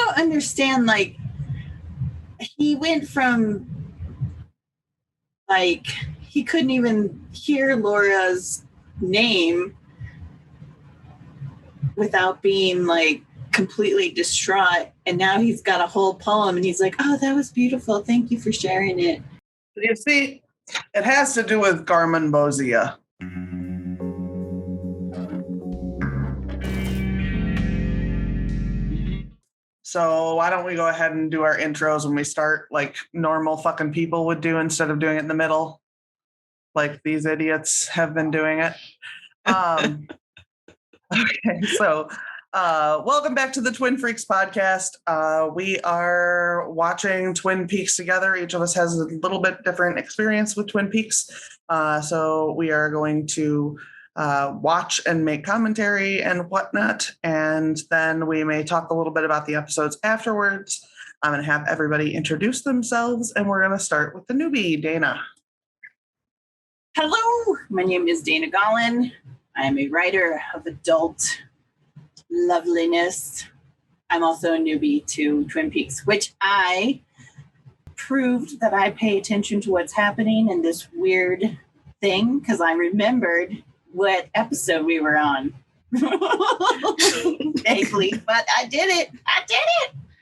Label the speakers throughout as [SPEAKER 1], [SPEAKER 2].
[SPEAKER 1] don't understand, like, he went from, like, he couldn't even hear Laura's name without being, like, completely distraught, and now he's got a whole poem, and he's like, oh, that was beautiful. Thank you for sharing it.
[SPEAKER 2] You see, it has to do with Garmin Bozia. So why don't we go ahead and do our intros when we start, like normal fucking people would do, instead of doing it in the middle, like these idiots have been doing it. Okay, so welcome back to the Twin Freaks podcast. We are watching Twin Peaks together. Each of us has a little bit different experience with Twin Peaks. So we are going to watch and make commentary and whatnot, and then we may talk a little bit about the episodes afterwards. I'm going to have everybody introduce themselves, and we're going to start with the newbie, Dana.
[SPEAKER 1] Hello, my name is Dana Gaulin. I am a writer of adult loveliness. I'm also a newbie to Twin Peaks, which I proved that I pay attention to what's happening in this weird thing because I remembered what episode we were on. Vaguely, but I did it.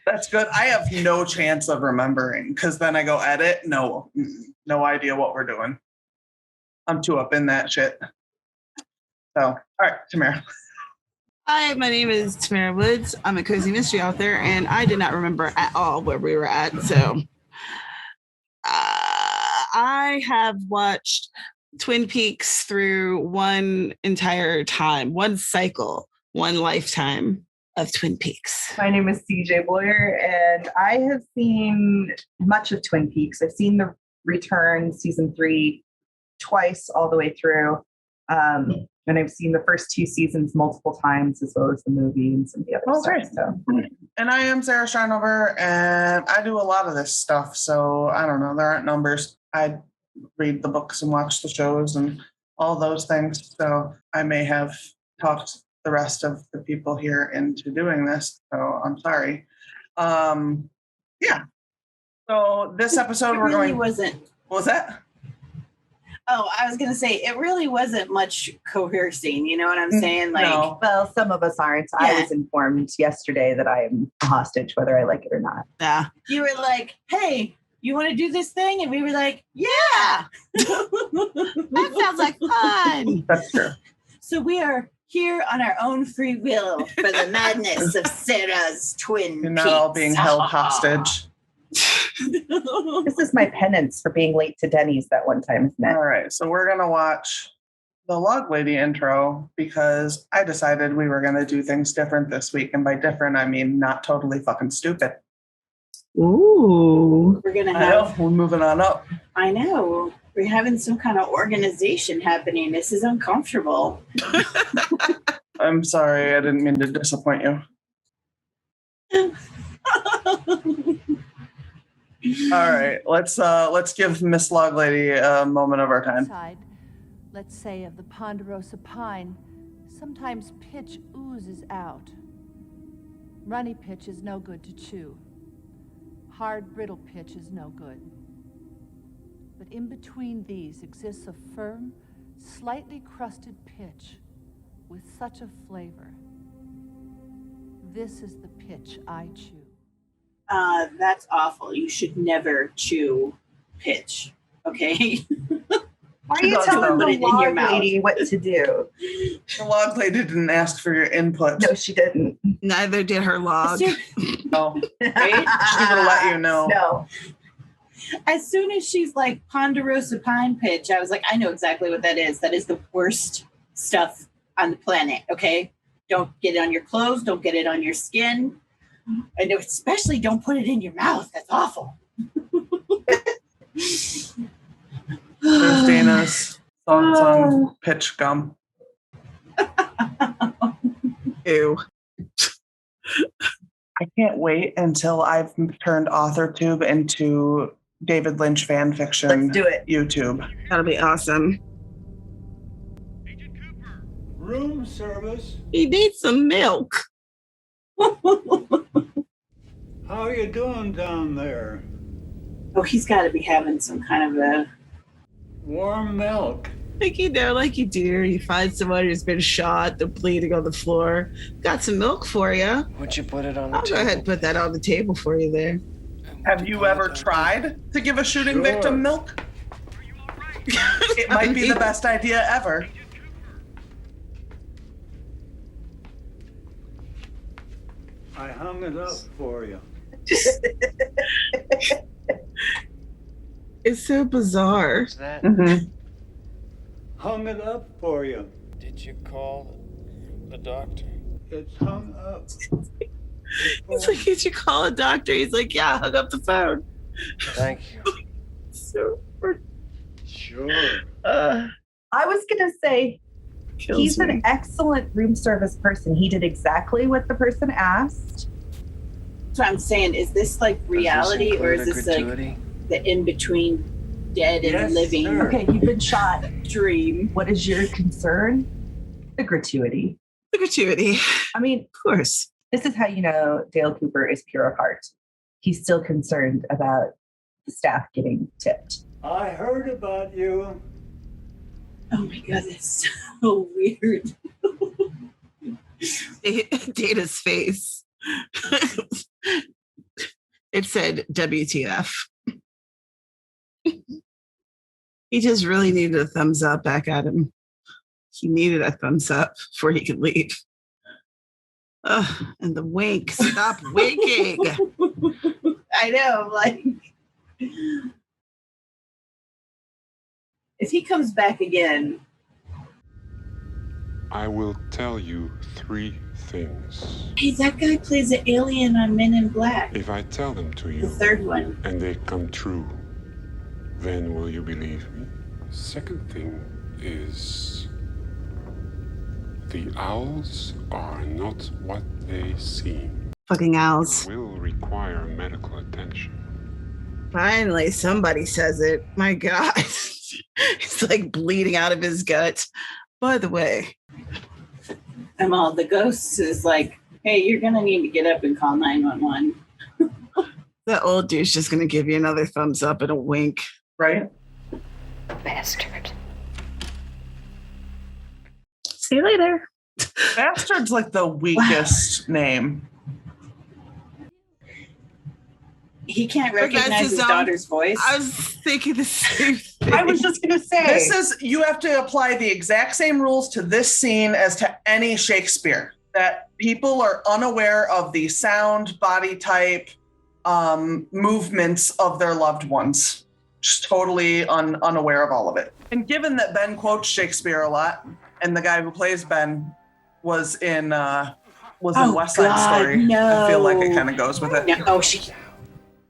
[SPEAKER 2] That's good. I have no chance of remembering because then I go edit. No idea what we're doing. I'm too up in that shit. So, all right, Tamara.
[SPEAKER 3] Hi, my name is Tamara Woods. I'm a cozy mystery author, and I did not remember at all where we were at. So I have watched Twin Peaks through one entire time, one cycle, one lifetime of Twin Peaks.
[SPEAKER 4] My name is CJ Bloyer, and I have seen much of Twin Peaks. I've seen The Return season 3 twice all the way through. And I've seen the first 2 seasons multiple times, as well as the movie and some of the other stuff. So.
[SPEAKER 2] And I am Sarah Scharnweber, and I do a lot of this stuff. So I don't know. There aren't numbers. I read the books and watch the shows and all those things. So I may have talked the rest of the people here into doing this. So I'm sorry. Yeah. So this episode
[SPEAKER 1] What was that? Oh, I was going to say, it really wasn't much coercing. You know what I'm saying? Like,
[SPEAKER 4] no. Well, some of us aren't. Yeah. I was informed yesterday that I am a hostage, whether I like it or not.
[SPEAKER 3] Yeah.
[SPEAKER 1] You were like, hey, you want to do this thing? And we were like, yeah.
[SPEAKER 3] That sounds like fun.
[SPEAKER 2] That's true.
[SPEAKER 1] So we are here on our own free will for the madness of Sarah's Twin Peaks.
[SPEAKER 2] You're not all being held hostage.
[SPEAKER 4] This is my penance for being late to Denny's that one time, isn't it?
[SPEAKER 2] All right, so we're going to watch the Log Lady intro because I decided we were going to do things different this week. And by different, I mean not totally fucking stupid.
[SPEAKER 3] Ooh.
[SPEAKER 1] We're going to have...
[SPEAKER 2] we're moving on up.
[SPEAKER 1] I know. We're having some kind of organization happening. This is uncomfortable.
[SPEAKER 2] I'm sorry. I didn't mean to disappoint you. All right, let's give Miss Log Lady a moment of our time.
[SPEAKER 5] Let's say of the ponderosa pine, sometimes pitch oozes out. Runny pitch is no good to chew. Hard, brittle pitch is no good. But in between these exists a firm, slightly crusted pitch with such a flavor. This is the pitch I chew.
[SPEAKER 1] That's awful. You should never chew pitch. Okay.
[SPEAKER 4] Why are you telling the log lady what to do?
[SPEAKER 2] The log lady didn't ask for your input.
[SPEAKER 4] No, she didn't.
[SPEAKER 3] Neither did her log.
[SPEAKER 2] No. Right? She would have let you know.
[SPEAKER 4] No.
[SPEAKER 1] As soon as she's like ponderosa pine pitch, I was like, I know exactly what that is. That is the worst stuff on the planet. Okay. Don't get it on your clothes. Don't get it on your skin. And especially don't put it in your mouth. That's awful.
[SPEAKER 2] There's Dana's thoughts on pitch gum.
[SPEAKER 3] Ew.
[SPEAKER 2] I can't wait until I've turned AuthorTube into David Lynch fan fiction.
[SPEAKER 4] Let's do it.
[SPEAKER 2] YouTube.
[SPEAKER 3] That'll be awesome.
[SPEAKER 6] Agent Cooper. Room service.
[SPEAKER 3] He needs some milk.
[SPEAKER 7] How are you doing down there?
[SPEAKER 1] Oh, he's got to be having some kind of a.
[SPEAKER 7] Warm milk.
[SPEAKER 3] Like like you do. You find someone who's been shot, they're bleeding on the floor. Got some milk for you.
[SPEAKER 8] Would you put it on the
[SPEAKER 3] I'll
[SPEAKER 8] table?
[SPEAKER 3] go ahead and put that on the table for you there.
[SPEAKER 2] Have you ever tried to give a shooting
[SPEAKER 7] Sure.
[SPEAKER 2] victim milk? It might be the best idea ever.
[SPEAKER 7] I hung it up for you.
[SPEAKER 3] It's so bizarre.
[SPEAKER 8] Is that?
[SPEAKER 2] Mm-hmm.
[SPEAKER 7] Hung it up for you.
[SPEAKER 8] Did you call the doctor?
[SPEAKER 7] It's hung up.
[SPEAKER 3] He's like, did you call a doctor? He's like, yeah, hung up the phone.
[SPEAKER 8] Thank you.
[SPEAKER 3] So
[SPEAKER 7] Sure.
[SPEAKER 4] I was going to say, he's an excellent room service person. He did exactly what the person asked.
[SPEAKER 1] So I'm saying, is this like reality,
[SPEAKER 8] Does this
[SPEAKER 1] or
[SPEAKER 8] include
[SPEAKER 1] is
[SPEAKER 8] a
[SPEAKER 1] this like
[SPEAKER 8] gratuity?
[SPEAKER 1] the in between dead and
[SPEAKER 7] Yes,
[SPEAKER 1] living
[SPEAKER 7] sir.
[SPEAKER 4] Okay, you've been shot.
[SPEAKER 1] dream?
[SPEAKER 4] What is your concern? The gratuity.
[SPEAKER 3] The gratuity.
[SPEAKER 4] I mean,
[SPEAKER 3] Of course.
[SPEAKER 4] this is how you know Dale Cooper is pure of heart. He's still concerned about the staff getting tipped.
[SPEAKER 7] I heard about you.
[SPEAKER 1] Oh my god, that's so weird.
[SPEAKER 3] Data's face. It said WTF. He just really needed a thumbs up back at him. He needed a thumbs up before he could leave. And the wink. Stop winking.
[SPEAKER 1] I know, like, if he comes back again,
[SPEAKER 9] I will tell you 3 things.
[SPEAKER 1] hey, that guy plays an alien on Men in Black,
[SPEAKER 9] If I tell them to
[SPEAKER 1] the
[SPEAKER 9] you
[SPEAKER 1] third one.
[SPEAKER 9] and they come true, then will you believe me? Second thing is the owls are not what they seem.
[SPEAKER 3] Fucking owls.
[SPEAKER 9] Will require medical attention.
[SPEAKER 3] Finally, somebody says it. My God. He's like bleeding out of his gut. By the way,
[SPEAKER 1] And all the ghosts is like, hey, you're gonna need to get up and call 911.
[SPEAKER 3] that old dude's just going to give you another thumbs up and a wink.
[SPEAKER 2] Right?
[SPEAKER 10] Bastard.
[SPEAKER 3] See you later.
[SPEAKER 2] Bastard's like the weakest name.
[SPEAKER 1] He can't
[SPEAKER 3] But that's
[SPEAKER 1] recognize his
[SPEAKER 3] own-
[SPEAKER 1] daughter's voice.
[SPEAKER 3] I was thinking the same thing.
[SPEAKER 4] I was just going to say.
[SPEAKER 2] This is, you have to apply the exact same rules to this scene as to any Shakespeare. That people are unaware of the sound, body type, movements of their loved ones. Just totally unaware of all of it. And given that Ben quotes Shakespeare a lot, and the guy who plays Ben was in West Side
[SPEAKER 1] God,
[SPEAKER 2] Story,
[SPEAKER 1] no.
[SPEAKER 2] I feel like it kind of goes with it.
[SPEAKER 1] No, oh, she.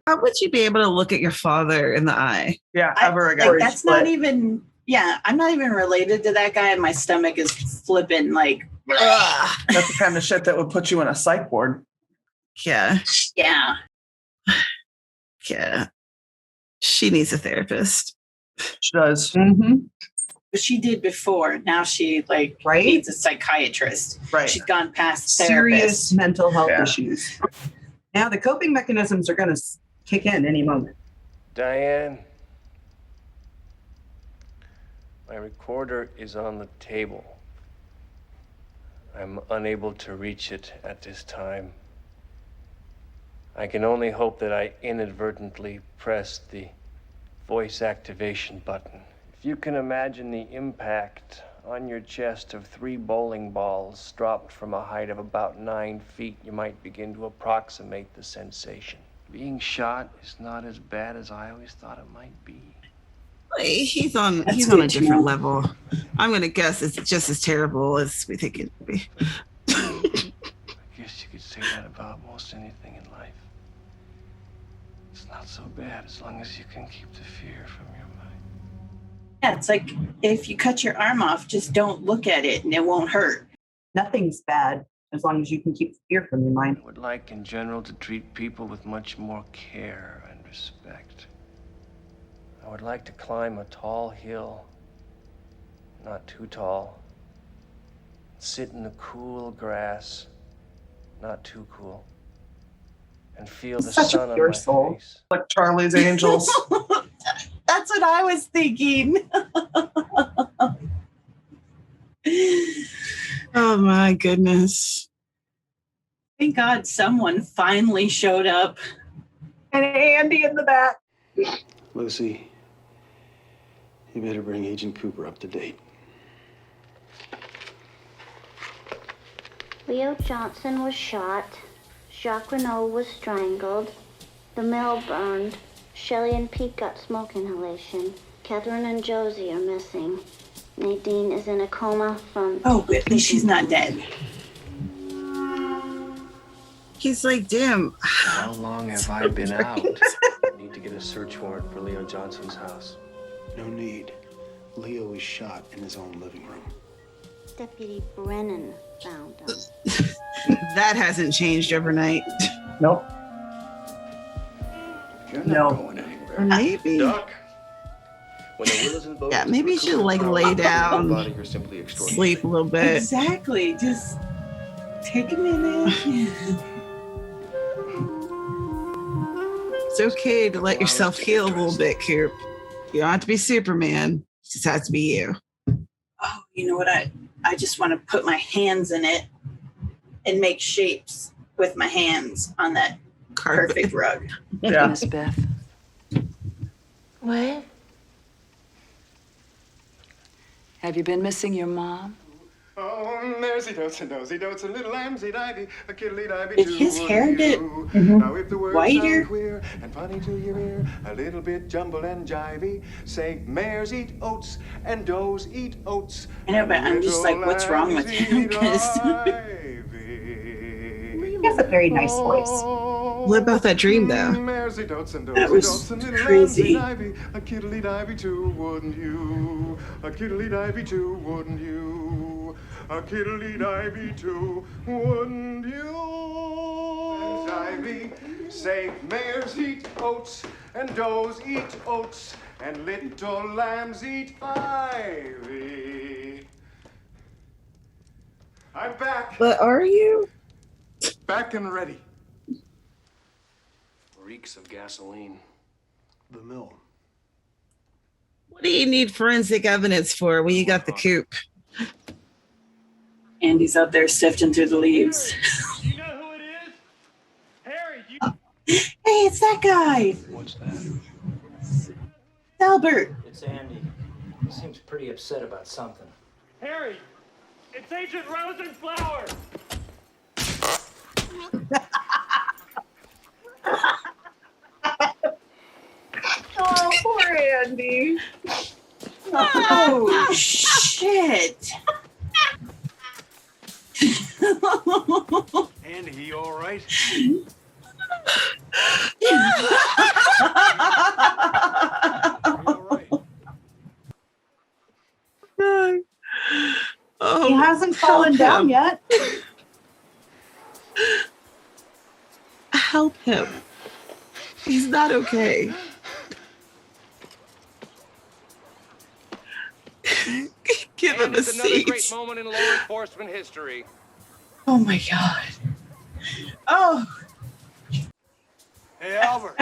[SPEAKER 3] How would you be able to look at your father in the eye?
[SPEAKER 2] Yeah,
[SPEAKER 1] I-
[SPEAKER 2] ever again.
[SPEAKER 1] Like, that's
[SPEAKER 2] But
[SPEAKER 1] not even. Yeah, I'm not even related to that guy, and my stomach is flipping. Like,
[SPEAKER 3] Ugh.
[SPEAKER 2] that's the kind of shit that would put you in a psych ward.
[SPEAKER 3] Yeah.
[SPEAKER 1] yeah.
[SPEAKER 3] Yeah. She needs a therapist.
[SPEAKER 2] She does.
[SPEAKER 4] Mm-hmm.
[SPEAKER 1] But she did before. Now she like
[SPEAKER 4] Right?
[SPEAKER 1] needs a psychiatrist.
[SPEAKER 2] Right.
[SPEAKER 1] She's gone past
[SPEAKER 4] Serious
[SPEAKER 1] therapist.
[SPEAKER 4] mental health
[SPEAKER 2] Yeah.
[SPEAKER 4] issues. Now the coping mechanisms are going to kick in any moment.
[SPEAKER 8] Diane, my recorder is on the table. I'm unable to reach it at this time. I can only hope that I inadvertently pressed the voice activation button. If you can imagine the impact on your chest of 3 bowling balls dropped from a height of about 9 feet, you might begin to approximate the sensation. Being shot is not as bad as I always thought it might be.
[SPEAKER 3] He's on
[SPEAKER 1] That's
[SPEAKER 3] he's on a
[SPEAKER 1] good to
[SPEAKER 3] different
[SPEAKER 1] know.
[SPEAKER 3] level. I'm gonna guess it's just as terrible as we think it would be.
[SPEAKER 8] I guess you could say that about most anything in life. It's not so bad as long as you can keep the fear from your mind.
[SPEAKER 1] Yeah, it's like if you cut your arm off, just don't look at it, and it won't hurt.
[SPEAKER 4] Nothing's bad as long as you can keep the fear from your mind.
[SPEAKER 8] I would like in general to treat people with much more care and respect. I would like to climb a tall hill, not too tall. Sit in the cool grass, not too cool. and feel the
[SPEAKER 4] Such a
[SPEAKER 8] sun on
[SPEAKER 4] pure
[SPEAKER 8] my
[SPEAKER 4] soul.
[SPEAKER 8] face.
[SPEAKER 2] Like Charlie's Angels.
[SPEAKER 1] That's what I was thinking.
[SPEAKER 3] Oh my goodness.
[SPEAKER 1] Thank God someone finally showed up.
[SPEAKER 4] And Andy in the back.
[SPEAKER 11] Lucy, you better bring Agent Cooper up to date.
[SPEAKER 10] Leo Johnson was shot. Jacques Renault was strangled. The mill burned. Shelley and Pete got smoke inhalation. Catherine and Josie are missing. Nadine is in a coma from...
[SPEAKER 1] Oh, at least she's not dead.
[SPEAKER 3] He's like, damn.
[SPEAKER 8] How long have I been out? I need to get a search warrant for Leo Johnson's house.
[SPEAKER 11] No need. Leo was shot in his own living room.
[SPEAKER 10] Deputy Brennan found him.
[SPEAKER 3] That hasn't changed overnight.
[SPEAKER 2] Nope.
[SPEAKER 11] You're
[SPEAKER 4] No.
[SPEAKER 11] not going anywhere.
[SPEAKER 3] Maybe.
[SPEAKER 8] Duck. When the will is invoked,
[SPEAKER 3] Yeah, maybe you should like lay down, sleep a little bit.
[SPEAKER 1] Exactly. Just take a minute.
[SPEAKER 3] It's okay to let yourself heal a little bit, Coop. You don't have to be Superman. It just has to be you.
[SPEAKER 1] Oh, you know what? I just want to put my hands in it and make shapes with my hands on that
[SPEAKER 3] Carpet.
[SPEAKER 1] perfect rug.
[SPEAKER 2] Yeah.
[SPEAKER 12] Miss Beth.
[SPEAKER 5] What?
[SPEAKER 12] Have you been missing your mom?
[SPEAKER 11] Oh, there's dotes and dozy dotes and little lambsy divey, a kiddly divey.
[SPEAKER 1] Did his hair get
[SPEAKER 11] Now if the words
[SPEAKER 1] whiter?
[SPEAKER 11] sound queer and funny to your ear, a little bit jumbled and jivey, say mares eat oats and does eat oats.
[SPEAKER 1] I know, but I'm just like, what's wrong with him? 'Cause
[SPEAKER 4] He has a very nice voice.
[SPEAKER 3] What about that dream, though?
[SPEAKER 1] That was crazy.
[SPEAKER 11] A kiddly divey too, wouldn't you? A kiddly divey too, wouldn't you? A kiddly divey too, wouldn't you? And divey, say mares eat oats and does eat oats and little lambs eat ivy. I'm back.
[SPEAKER 3] But are you?
[SPEAKER 11] Back and ready.
[SPEAKER 8] Reeks of gasoline.
[SPEAKER 11] The mill.
[SPEAKER 3] What do you need forensic evidence for when you got the coop?
[SPEAKER 1] Andy's out there sifting through the leaves.
[SPEAKER 6] You know who it is? Harry, you...
[SPEAKER 1] Hey, it's that guy,
[SPEAKER 8] What's that?
[SPEAKER 1] Albert.
[SPEAKER 13] It's Andy. He seems pretty upset about something.
[SPEAKER 6] Harry, it's Agent Rosenflower.
[SPEAKER 4] Oh, poor Andy.
[SPEAKER 1] Oh, shit.
[SPEAKER 7] Andy, you all right?
[SPEAKER 6] You all right?
[SPEAKER 3] Oh,
[SPEAKER 4] He hasn't fallen down yet.
[SPEAKER 3] Help him. He's not okay. Give him a
[SPEAKER 8] It's another
[SPEAKER 3] seat.
[SPEAKER 8] great moment in law enforcement history.
[SPEAKER 1] Oh my God. Oh.
[SPEAKER 7] Hey, Albert.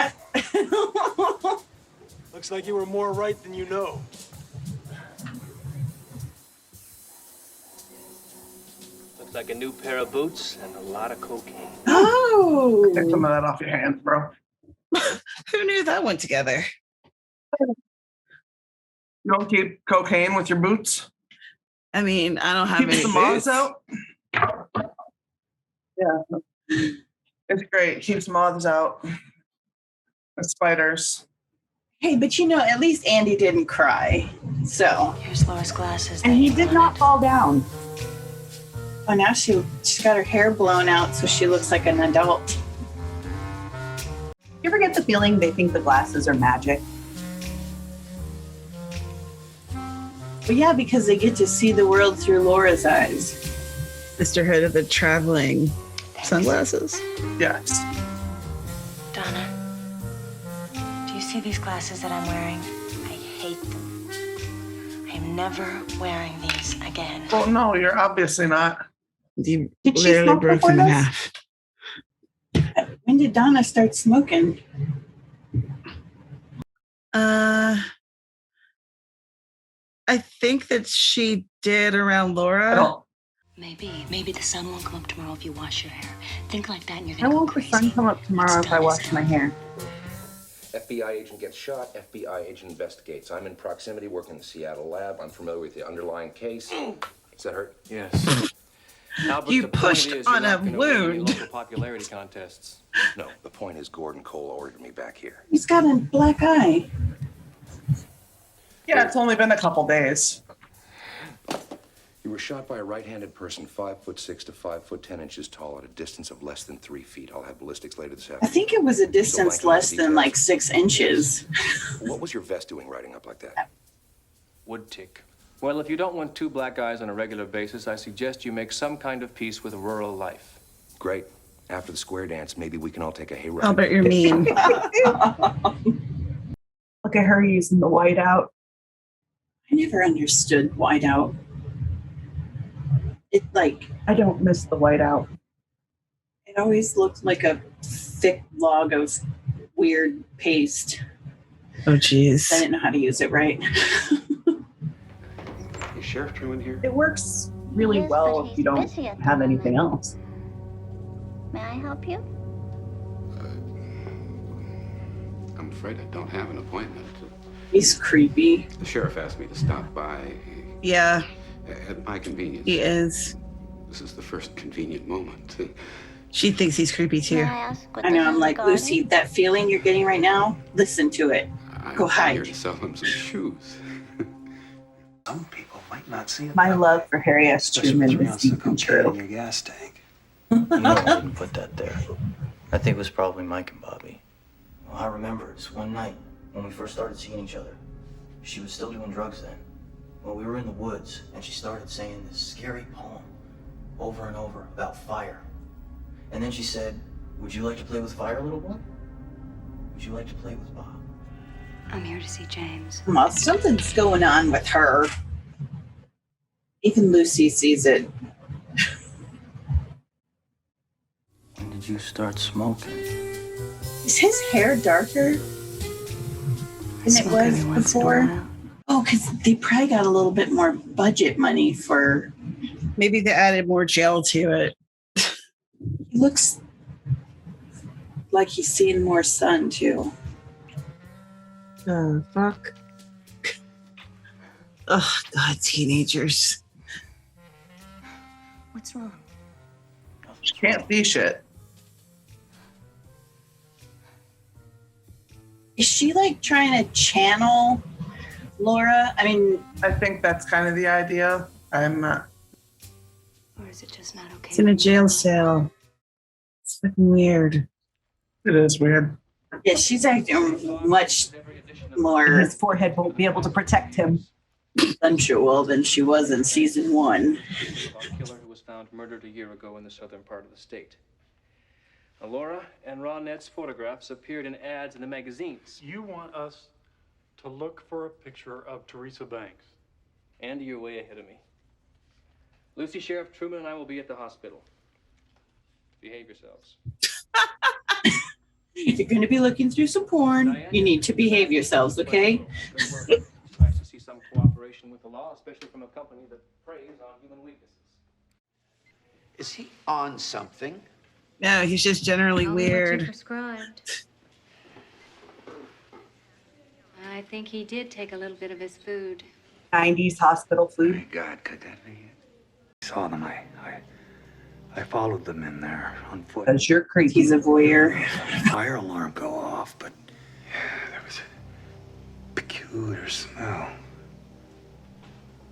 [SPEAKER 7] Looks like you were more right than you know.
[SPEAKER 8] Looks like a new pair of boots and a lot of cocaine.
[SPEAKER 1] Oh.
[SPEAKER 2] Take some of that off your hands, bro.
[SPEAKER 3] Who knew that went together?
[SPEAKER 2] You don't keep cocaine with your boots?
[SPEAKER 3] I mean, I don't have
[SPEAKER 2] Keeps
[SPEAKER 3] any
[SPEAKER 2] the moths
[SPEAKER 3] boots.
[SPEAKER 2] out? Yeah. It's great. Keeps moths out. The spiders.
[SPEAKER 1] Hey, but you know, at least Andy didn't cry. So.
[SPEAKER 12] Here's Laura's glasses.
[SPEAKER 4] And he did not fall down.
[SPEAKER 1] Oh, now she's got her hair blown out so she looks like an adult.
[SPEAKER 4] You ever get the feeling they think the glasses are magic?
[SPEAKER 1] But yeah, because they get to see the world through Laura's eyes.
[SPEAKER 3] Sisterhood of the Traveling Sunglasses.
[SPEAKER 2] Yes.
[SPEAKER 12] Donna, do you see these glasses that I'm wearing? I hate them. I am never wearing these again.
[SPEAKER 2] Well, no, you're obviously not.
[SPEAKER 3] You
[SPEAKER 4] Did she
[SPEAKER 3] literally
[SPEAKER 4] smoke
[SPEAKER 3] broke
[SPEAKER 4] before
[SPEAKER 3] them in
[SPEAKER 4] this?
[SPEAKER 3] half.
[SPEAKER 1] When did Donna start smoking?
[SPEAKER 3] I think that she did around Laura.
[SPEAKER 12] Maybe the sun won't come up tomorrow if you wash your hair. Think like that and you're
[SPEAKER 4] How
[SPEAKER 12] gonna go
[SPEAKER 4] won't the
[SPEAKER 12] crazy.
[SPEAKER 4] sun come up tomorrow if I wash my hair?
[SPEAKER 14] FBI agent gets shot, FBI agent investigates. I'm in proximity working in the Seattle lab. I'm familiar with the underlying case. Does that hurt?
[SPEAKER 8] Yes. Albert,
[SPEAKER 3] You
[SPEAKER 8] the point
[SPEAKER 3] pushed
[SPEAKER 8] is,
[SPEAKER 3] on
[SPEAKER 8] you're
[SPEAKER 3] a
[SPEAKER 8] not gonna win any
[SPEAKER 3] wound.
[SPEAKER 8] local popularity contests.
[SPEAKER 14] No, the point is Gordon Cole ordered me back here.
[SPEAKER 1] He's got a black eye.
[SPEAKER 2] Yeah, it's only been a couple days.
[SPEAKER 14] You were shot by a right-handed person, 5'6" to 5'10" tall, at a distance of less than 3 feet. I'll have ballistics later this
[SPEAKER 1] I
[SPEAKER 14] afternoon.
[SPEAKER 1] think it was a distance less than like 6 inches.
[SPEAKER 14] What was your vest doing riding up like that?
[SPEAKER 8] Wood tick. Well, if you don't want 2 black eyes on a regular basis, I suggest you make some kind of peace with rural life.
[SPEAKER 14] Great. After the square dance, maybe we can all take a hayride.
[SPEAKER 3] Albert, you're mean.
[SPEAKER 4] Look at her using the whiteout.
[SPEAKER 1] I never understood whiteout. It
[SPEAKER 4] I don't miss the whiteout.
[SPEAKER 1] It always looked like a thick log of weird paste.
[SPEAKER 3] Oh, jeez.
[SPEAKER 1] I didn't know how to use it right.
[SPEAKER 14] Is Sheriff Truman here?
[SPEAKER 4] It works really
[SPEAKER 10] Yes,
[SPEAKER 4] well
[SPEAKER 10] but
[SPEAKER 4] if you don't
[SPEAKER 10] he's busy at the
[SPEAKER 4] have anything
[SPEAKER 10] moment.
[SPEAKER 4] else.
[SPEAKER 10] May I help you?
[SPEAKER 9] I'm afraid I don't have an appointment.
[SPEAKER 1] He's creepy.
[SPEAKER 9] The sheriff asked me to stop by
[SPEAKER 3] Yeah,
[SPEAKER 9] at my convenience.
[SPEAKER 3] he is.
[SPEAKER 9] This is the first convenient moment.
[SPEAKER 3] She thinks he's creepy too.
[SPEAKER 10] May I ask what
[SPEAKER 1] I know,
[SPEAKER 10] this
[SPEAKER 1] I'm
[SPEAKER 10] is
[SPEAKER 1] like,
[SPEAKER 10] regarding?
[SPEAKER 1] Lucy, that feeling you're getting right now, listen to it.
[SPEAKER 9] I'm
[SPEAKER 1] Go
[SPEAKER 9] here
[SPEAKER 1] hide.
[SPEAKER 9] to sell him some shoes.
[SPEAKER 15] Some people might not see it.
[SPEAKER 4] My love for Harry S.
[SPEAKER 15] Especially
[SPEAKER 4] Truman
[SPEAKER 15] 3
[SPEAKER 4] is
[SPEAKER 15] ounces of
[SPEAKER 4] deep and
[SPEAKER 15] cocaine in
[SPEAKER 4] true.
[SPEAKER 15] your gas tank.
[SPEAKER 13] You know I wouldn't put that there. I think it was probably Mike and Bobby. Well, I remember this one night when we first started seeing each other. She was still doing drugs then. Well, we were in the woods, and she started saying this scary poem over and over about fire. And then she said, "Would you like to play with fire, little boy? Would you like to play with Bob?"
[SPEAKER 12] I'm here to see James.
[SPEAKER 1] Well, something's going on with her. Even Lucy sees it.
[SPEAKER 13] When did you start smoking?
[SPEAKER 1] Is his hair darker than it was before? Oh, because they probably got a little bit more budget money for.
[SPEAKER 3] Maybe they added more gel to it.
[SPEAKER 1] He looks like he's seeing more sun too.
[SPEAKER 3] Oh, fuck. Oh, God, teenagers.
[SPEAKER 12] What's wrong?
[SPEAKER 2] She can't see shit.
[SPEAKER 1] Is she like trying to channel Laura? I mean,
[SPEAKER 2] I think that's kind of the idea. I'm not.
[SPEAKER 12] Or is it just not okay?
[SPEAKER 3] It's in a jail cell. It's fucking weird.
[SPEAKER 2] It is weird.
[SPEAKER 1] yeah, she's acting much more
[SPEAKER 4] His forehead won't be able to protect him.
[SPEAKER 1] sensual than she was in season 1.
[SPEAKER 8] About a killer who was found murdered a year ago in the southern part of the state. Now, Laura and Ronette's photographs appeared in ads in the magazines.
[SPEAKER 7] You want us to look for a picture of Teresa Banks.
[SPEAKER 8] Andy, you're way ahead of me. Lucy, Sheriff Truman, and I will be at the hospital. Behave yourselves.
[SPEAKER 1] If you're going to be looking through some porn, you need to behave yourselves, okay?
[SPEAKER 8] Good work. It's nice to see some cooperation with the law, especially from a company that preys on human weaknesses.
[SPEAKER 15] Is he on something?
[SPEAKER 3] No, he's just generally weird.
[SPEAKER 12] Prescribed. I think he did take a little bit of his food.
[SPEAKER 4] 90s hospital food.
[SPEAKER 15] My God, could that be it? I saw them. I followed them in there on foot.
[SPEAKER 4] Because you're crazy.
[SPEAKER 1] He's a voyeur.
[SPEAKER 15] Fire alarm go off, but there was a peculiar smell.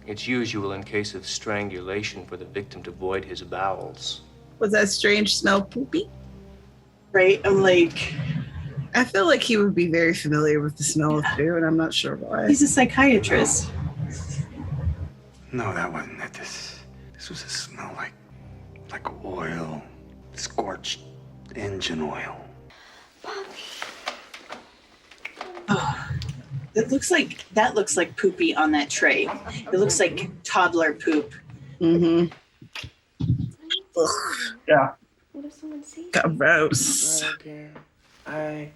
[SPEAKER 8] It's usual in case of strangulation for the victim to void his bowels.
[SPEAKER 3] Was that strange smell poopy?
[SPEAKER 1] Right? I'm like,
[SPEAKER 3] I feel like he would be very familiar with the smell of poo, and I'm not sure why.
[SPEAKER 1] he's a psychiatrist.
[SPEAKER 15] No, that wasn't it. This was a smell like oil, scorched engine oil.
[SPEAKER 1] That looks like poopy on that tray. It looks like toddler poop.
[SPEAKER 3] Mm-hmm.
[SPEAKER 2] Yeah.
[SPEAKER 10] What
[SPEAKER 12] if someone sees?
[SPEAKER 2] Gross.
[SPEAKER 16] I don't care. I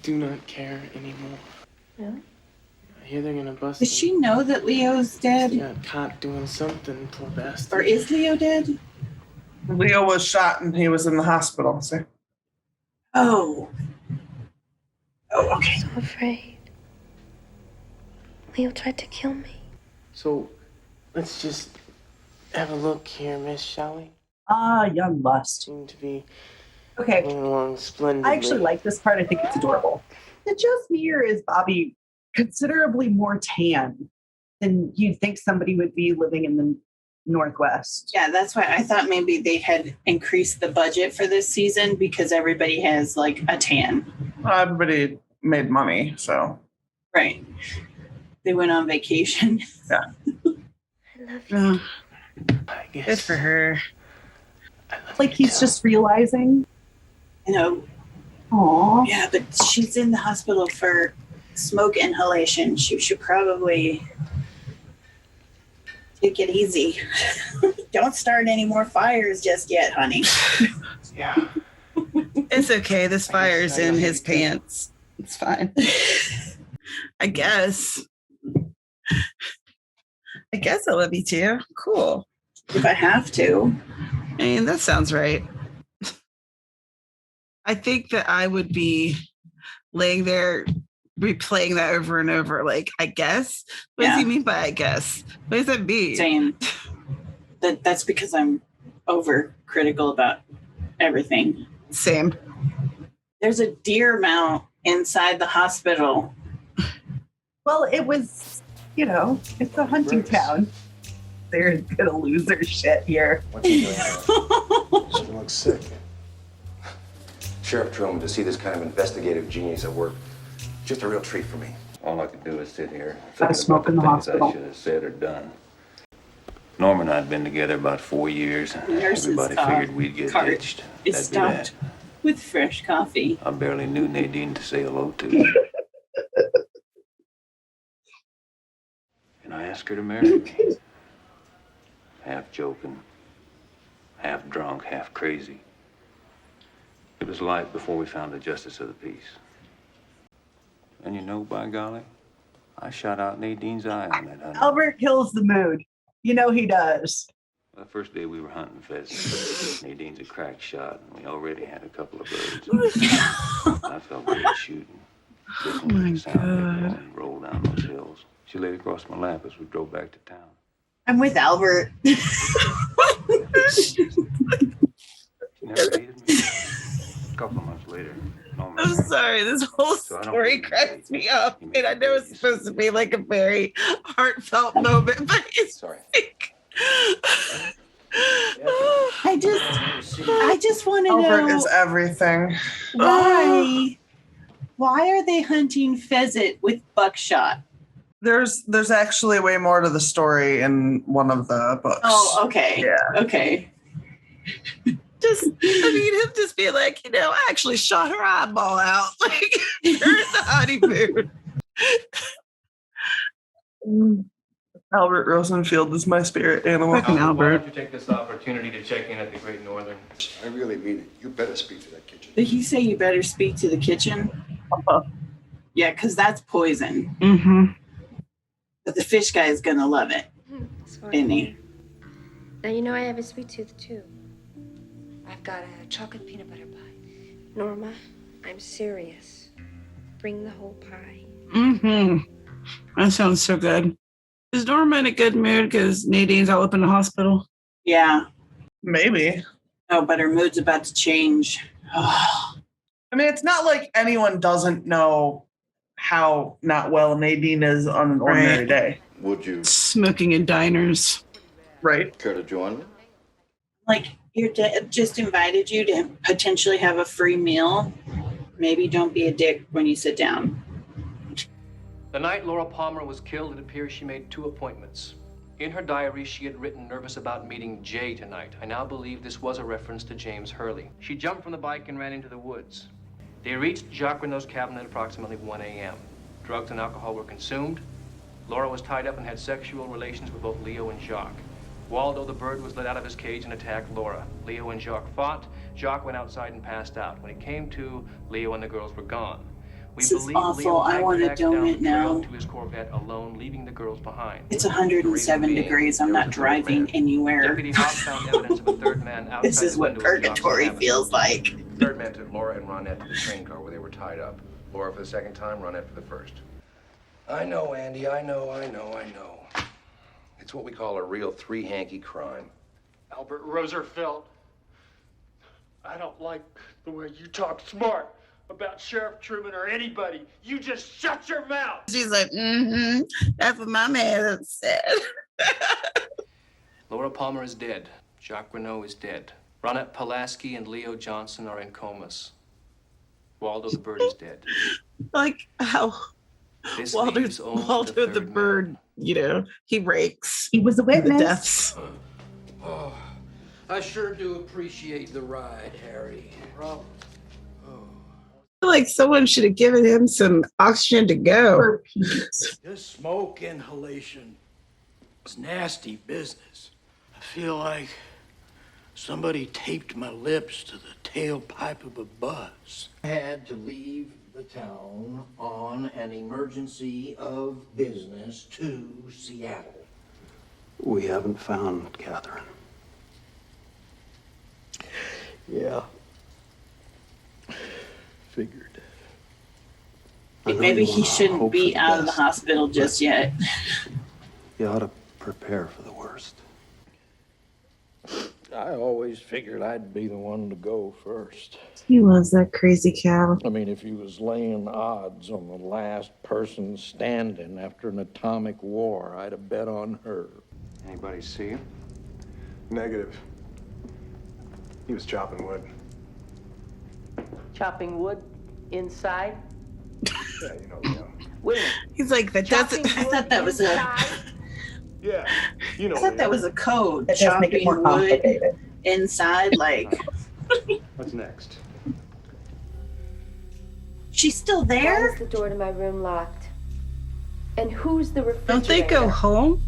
[SPEAKER 16] do not care anymore.
[SPEAKER 12] Really?
[SPEAKER 16] I hear they're gonna bust
[SPEAKER 1] Does she know that Leo's dead?
[SPEAKER 16] He got caught doing something, poor bastard.
[SPEAKER 1] Or is Leo dead?
[SPEAKER 2] Leo was shot and he was in the hospital. So.
[SPEAKER 1] Oh. Oh, okay.
[SPEAKER 12] I'm so afraid. Leo tried to kill me.
[SPEAKER 16] So, let's just have a look here, miss, shall we?
[SPEAKER 4] Ah, young lust.
[SPEAKER 16] Seem to be
[SPEAKER 4] Okay.
[SPEAKER 16] going along splendidly.
[SPEAKER 4] I actually like this part. I think it's adorable. It just me, or is Bobby considerably more tan than you'd think somebody would be living in the Northwest?
[SPEAKER 1] Yeah, that's why I thought maybe they had increased the budget for this season because everybody has like a tan.
[SPEAKER 2] Well, everybody made money, so.
[SPEAKER 1] Right. They went on vacation.
[SPEAKER 2] Yeah.
[SPEAKER 12] I love you.
[SPEAKER 16] I guess.
[SPEAKER 3] Good for her.
[SPEAKER 4] Like he's just realizing.
[SPEAKER 1] You know.
[SPEAKER 4] Aw.
[SPEAKER 1] Yeah, but she's in the hospital for smoke inhalation. She should probably take it easy. Don't start any more fires just yet, honey.
[SPEAKER 16] Yeah.
[SPEAKER 3] It's okay. This fire's in his pants. It's fine. I guess. I guess I love you too. Cool.
[SPEAKER 1] If I have to.
[SPEAKER 3] I mean, that sounds right. I think that I would be laying there replaying that over and over. Like, I guess. What does he mean by I guess? What does that mean?
[SPEAKER 1] Same. That's because I'm overcritical about everything.
[SPEAKER 3] Same.
[SPEAKER 1] There's a deer mount inside the hospital.
[SPEAKER 4] Well, it was, it's a hunting town. They're gonna lose their shit here.
[SPEAKER 14] She looks sick. Sheriff Truman, to see this kind of investigative genius at work, just a real treat for me.
[SPEAKER 15] All I could do is sit here
[SPEAKER 4] Got a smoke in the
[SPEAKER 15] things I
[SPEAKER 4] hospital.
[SPEAKER 15] should have said or done. Norma and I had been together about 4 years.
[SPEAKER 1] Nurse's
[SPEAKER 15] Everybody figured we'd get
[SPEAKER 1] cart
[SPEAKER 15] hitched.
[SPEAKER 1] is
[SPEAKER 15] That'd be that.
[SPEAKER 1] stocked with fresh coffee.
[SPEAKER 15] I barely knew Nadine to say hello to. And I asked her to marry me. Half joking, half drunk, half crazy. It was light before we found the justice of the peace. And by golly, I shot out Nadine's eye on that hunting.
[SPEAKER 4] Albert kills the mood. You know he does.
[SPEAKER 15] The first day we were hunting pheasants, Nadine's a crack shot, and we already had a couple of birds. I felt good shooting.
[SPEAKER 3] Oh my God.
[SPEAKER 15] Roll down those hills. She laid across my lap as we drove back to town.
[SPEAKER 1] I'm with Albert.
[SPEAKER 15] She never hated me. A couple of months later, Norma.
[SPEAKER 3] I'm sorry. This whole story cracks me up. And I know it's supposed to be like a very heartfelt moment, but it's like...
[SPEAKER 1] I just want to
[SPEAKER 2] Albert
[SPEAKER 1] know
[SPEAKER 2] is everything.
[SPEAKER 1] why are they hunting pheasant with buckshot?
[SPEAKER 2] There's actually way more to the story in one of the books.
[SPEAKER 1] Oh, okay.
[SPEAKER 2] Yeah.
[SPEAKER 1] Okay.
[SPEAKER 3] Him just being like, I actually shot her eyeball out. Like, during the honeymoon.
[SPEAKER 2] Albert Rosenfield is my spirit animal.
[SPEAKER 8] Why don't you take this opportunity to check in at the Great Northern?
[SPEAKER 11] I really mean it. You better speak to that kitchen.
[SPEAKER 1] Did he say you better speak to the kitchen? Yeah, because that's poison.
[SPEAKER 3] Mm-hmm.
[SPEAKER 1] But the fish guy is going to love it. Isn't he?
[SPEAKER 12] Now I have a sweet tooth too. I've got a chocolate peanut butter pie. Norma, I'm serious. Bring the whole pie.
[SPEAKER 3] Mm-hmm. That sounds so good. Is Norma in a good mood because Nadine's all up in the hospital?
[SPEAKER 1] Yeah.
[SPEAKER 2] Maybe.
[SPEAKER 1] Oh, but her mood's about to change.
[SPEAKER 2] I mean, it's not like anyone doesn't know how not well Nadine is on an ordinary day.
[SPEAKER 11] Would you
[SPEAKER 3] Smoking in diners.
[SPEAKER 2] Right.
[SPEAKER 11] care to join me?
[SPEAKER 1] Like, your dad just invited you to potentially have a free meal. Maybe don't be a dick when you sit down.
[SPEAKER 8] The night Laura Palmer was killed, it appears she made 2 appointments. In her diary, she had written nervous about meeting Jay tonight. I now believe this was a reference to James Hurley. She jumped from the bike and ran into the woods. They reached Jacques Renault's cabin at approximately 1 a.m. Drugs and alcohol were consumed. Laura was tied up and had sexual relations with both Leo and Jacques. Waldo the bird was let out of his cage and attacked Laura. Leo and Jacques fought. Jacques went outside and passed out. When he came to, Leo and the girls were gone. We
[SPEAKER 1] This is
[SPEAKER 8] believe
[SPEAKER 1] awful.
[SPEAKER 8] Leo
[SPEAKER 1] I want a
[SPEAKER 8] hiked back down
[SPEAKER 1] donut
[SPEAKER 8] the trail
[SPEAKER 1] now.
[SPEAKER 8] to his Corvette alone, leaving the girls behind.
[SPEAKER 1] It's 107 degrees. I'm not driving anywhere.
[SPEAKER 8] Deputy Hawk found evidence of a third man outside
[SPEAKER 1] This is
[SPEAKER 8] the
[SPEAKER 1] what
[SPEAKER 8] window of Jacques'
[SPEAKER 1] purgatory
[SPEAKER 8] cabin.
[SPEAKER 1] feels like.
[SPEAKER 14] Third man took Laura and Ronette to the train car where they were tied up. Laura for the second time, Ronette for the first. I know, Andy. I know. It's what we call a real three-hanky crime.
[SPEAKER 6] Albert Roserfeld, I don't like the way you talk smart about Sheriff Truman or anybody. You just shut your mouth.
[SPEAKER 3] She's like, that's what my man said.
[SPEAKER 8] Laura Palmer is dead. Jacques Renault is dead. Ronette Pulaski and Leo Johnson are in comas. Waldo the bird is dead.
[SPEAKER 3] Like how
[SPEAKER 8] This
[SPEAKER 3] Waldo
[SPEAKER 8] leaves only
[SPEAKER 3] the
[SPEAKER 8] third
[SPEAKER 3] bird, you know, he rakes.
[SPEAKER 4] He was a
[SPEAKER 3] the
[SPEAKER 4] witness.
[SPEAKER 3] deaths.
[SPEAKER 17] Oh, I sure do appreciate the ride, Harry.
[SPEAKER 3] I feel like someone should have given him some oxygen to go.
[SPEAKER 17] This smoke inhalation is nasty business. I feel like somebody taped my lips to the tailpipe of a bus. I had to leave the town on an emergency of business to Seattle.
[SPEAKER 15] We haven't found Catherine.
[SPEAKER 17] Yeah. Figured.
[SPEAKER 1] Maybe he shouldn't be out of the hospital just yet.
[SPEAKER 15] You ought to prepare for the worst.
[SPEAKER 17] I always figured I'd be the one to go first.
[SPEAKER 3] He loves that crazy cow.
[SPEAKER 17] I mean, if he was laying odds on the last person standing after an atomic war, I'd have bet on her.
[SPEAKER 11] Anybody see him? Negative. He was chopping wood.
[SPEAKER 18] Chopping wood inside?
[SPEAKER 11] Yeah, you know.
[SPEAKER 18] Wait a minute.
[SPEAKER 3] He's like, that doesn't.
[SPEAKER 1] I thought that was a.
[SPEAKER 11] Yeah, you know.
[SPEAKER 1] I thought that was a code.
[SPEAKER 4] That does make it more complicated.
[SPEAKER 1] Inside, like.
[SPEAKER 11] What's next?
[SPEAKER 1] She's still
[SPEAKER 19] Why
[SPEAKER 1] there?
[SPEAKER 19] is the door to my room locked? And who's the refrigerator?
[SPEAKER 3] Don't they go home?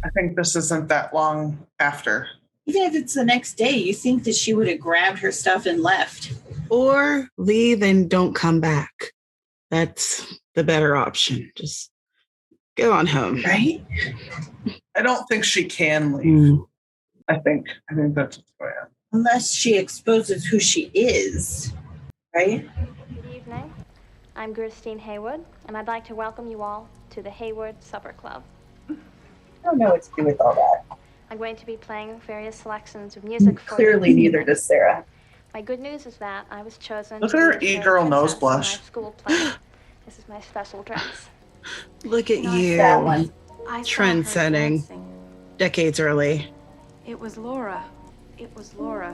[SPEAKER 2] I think this isn't that long after.
[SPEAKER 1] Even if it's the next day, you think that she would have grabbed her stuff and left.
[SPEAKER 3] Or leave and don't come back. That's the better option. Just go on home.
[SPEAKER 1] Right?
[SPEAKER 2] I don't think she can leave. I think that's what's going on.
[SPEAKER 1] Unless she exposes who she is. Right?
[SPEAKER 20] Good evening. I'm Christine Haywood, and I'd like to welcome you all to the Hayward Supper Club.
[SPEAKER 4] I don't know what to do with all that.
[SPEAKER 20] I'm going to be playing various selections of music for
[SPEAKER 4] Clearly,
[SPEAKER 20] you.
[SPEAKER 4] neither does Sarah.
[SPEAKER 20] My good news is that I was chosen
[SPEAKER 2] Look
[SPEAKER 20] to
[SPEAKER 2] at her
[SPEAKER 20] be the
[SPEAKER 2] e-girl
[SPEAKER 20] fairy
[SPEAKER 2] nose
[SPEAKER 20] princess in
[SPEAKER 2] blush.
[SPEAKER 20] my school play. This is my special dress.
[SPEAKER 3] Look at you.
[SPEAKER 4] That one.
[SPEAKER 12] I saw her
[SPEAKER 3] Trend setting.
[SPEAKER 12] dancing.
[SPEAKER 3] Decades early.
[SPEAKER 12] It was Laura. It was Laura.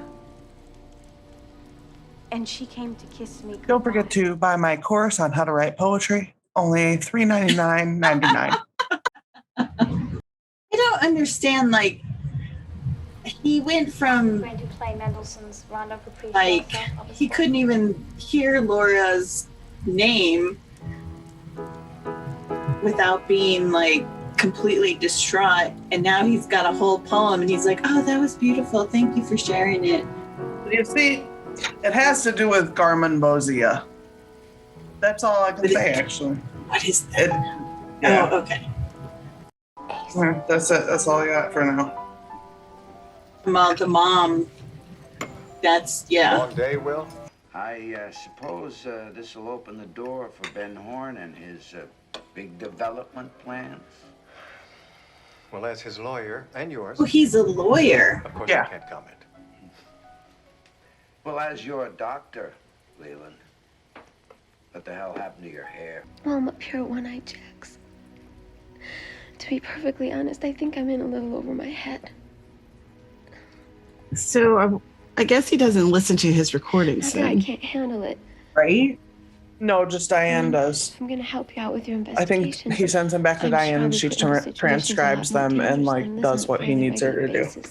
[SPEAKER 12] And she came to kiss me.
[SPEAKER 2] Don't forget to buy my course on how to write poetry. Only $3.99.99.
[SPEAKER 1] I don't understand, like, he went
[SPEAKER 20] I'm
[SPEAKER 1] from,
[SPEAKER 20] going to play Mendelssohn's Rondo Capriccio.
[SPEAKER 1] like, he couldn't even hear Laura's name without being, like, completely distraught. And now he's got a whole poem and he's like, oh, that was beautiful. Thank you for sharing it.
[SPEAKER 2] You see, it has to do with Garmin Bozia. That's all I can say, actually.
[SPEAKER 1] What is that?
[SPEAKER 2] Yeah.
[SPEAKER 1] Oh, okay.
[SPEAKER 2] Yeah, that's it. That's all I got for now.
[SPEAKER 1] The mom, that's, yeah.
[SPEAKER 11] Long day, Will?
[SPEAKER 21] I suppose this will open the door for Ben Horn and his big development plans.
[SPEAKER 11] Well, as his lawyer and yours.
[SPEAKER 1] Oh, he's a lawyer.
[SPEAKER 11] Of course,
[SPEAKER 2] Yeah.
[SPEAKER 11] I can't comment.
[SPEAKER 21] Well, as your doctor, Leland, what the hell happened to your hair?
[SPEAKER 19] Well, I'm up here at One Eye Jack's. To be perfectly honest, I think I'm in a little over my head.
[SPEAKER 3] So I guess he doesn't listen to his recordings
[SPEAKER 19] Not that I
[SPEAKER 3] then.
[SPEAKER 19] can't handle it.
[SPEAKER 2] Right? No, just Diane does.
[SPEAKER 19] I'm gonna help you out with your
[SPEAKER 2] I
[SPEAKER 19] investigation.
[SPEAKER 2] think he sends them back to Diane and she transcribes them and like does what he needs her to do.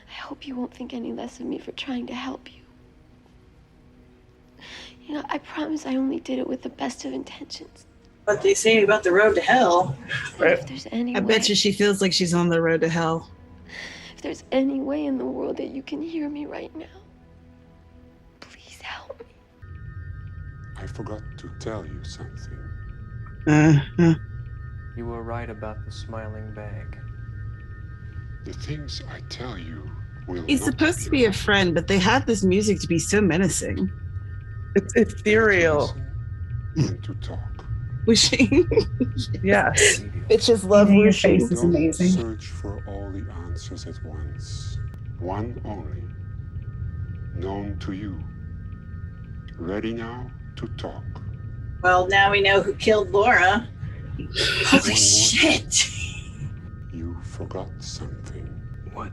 [SPEAKER 19] I hope you won't think any less of me for trying to help you. You know, I promise I only did it with the best of intentions.
[SPEAKER 1] What they say about the road to hell.
[SPEAKER 2] Right.
[SPEAKER 19] If there's any
[SPEAKER 3] I
[SPEAKER 19] way,
[SPEAKER 3] bet you she feels like she's on the road to hell.
[SPEAKER 19] If there's any way in the world that you can hear me right now, please help me.
[SPEAKER 9] I forgot to tell you something.
[SPEAKER 8] You were right about the smiling bag.
[SPEAKER 9] The things I tell you will
[SPEAKER 3] He's
[SPEAKER 9] not
[SPEAKER 3] supposed to be a friend, but they had this music to be so menacing.
[SPEAKER 2] It's ethereal.
[SPEAKER 9] and to talk.
[SPEAKER 3] Wishing.
[SPEAKER 2] Yes.
[SPEAKER 3] Bitches love
[SPEAKER 4] Your
[SPEAKER 3] wishing.
[SPEAKER 4] face is
[SPEAKER 9] Don't
[SPEAKER 4] amazing.
[SPEAKER 9] search for all the answers at once. One only, known to you. Ready now to talk.
[SPEAKER 1] Well, now we know who killed Laura. Holy
[SPEAKER 9] One more
[SPEAKER 1] shit.
[SPEAKER 9] You forgot something.
[SPEAKER 8] What?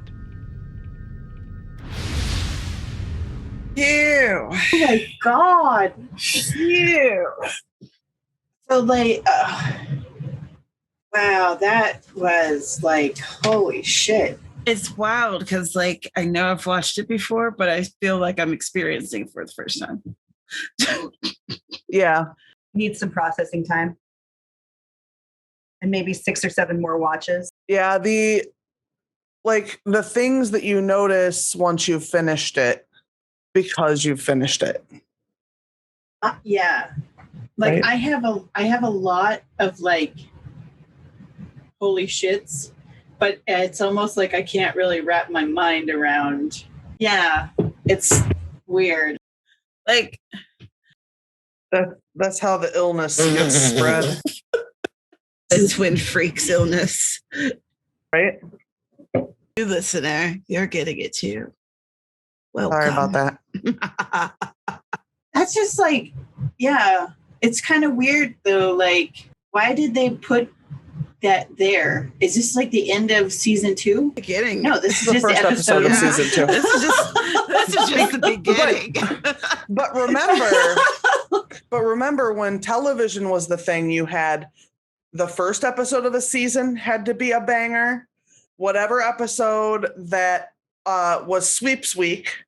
[SPEAKER 2] Ew.
[SPEAKER 1] Oh my god.
[SPEAKER 2] Ew.
[SPEAKER 1] So like, wow, that was like, holy shit.
[SPEAKER 3] It's wild because, like, I know I've watched it before, but I feel like I'm experiencing it for the first time.
[SPEAKER 2] Yeah.
[SPEAKER 4] Need some processing time. And maybe 6 or 7 more watches.
[SPEAKER 2] Yeah, the things that you notice once you've finished it because you've finished it.
[SPEAKER 1] Yeah. Like
[SPEAKER 2] Right?
[SPEAKER 1] I have a lot of like holy shits, but it's almost like I can't really wrap my mind around. Yeah, it's weird.
[SPEAKER 3] Like
[SPEAKER 2] that's how the illness gets spread.
[SPEAKER 3] The twin freaks illness.
[SPEAKER 2] Right?
[SPEAKER 3] You listener, you're getting it too. Well,
[SPEAKER 2] Sorry about that.
[SPEAKER 1] That's just like, yeah, it's kind of weird though. Like, why did they put that there? Is this like the end of season 2?
[SPEAKER 3] Beginning.
[SPEAKER 1] No, this is
[SPEAKER 2] The
[SPEAKER 1] just
[SPEAKER 2] first
[SPEAKER 1] the
[SPEAKER 2] episode of season 2.
[SPEAKER 3] This is just the beginning.
[SPEAKER 2] But remember when television was the thing, you had the first episode of a season had to be a banger. Whatever episode that was sweeps week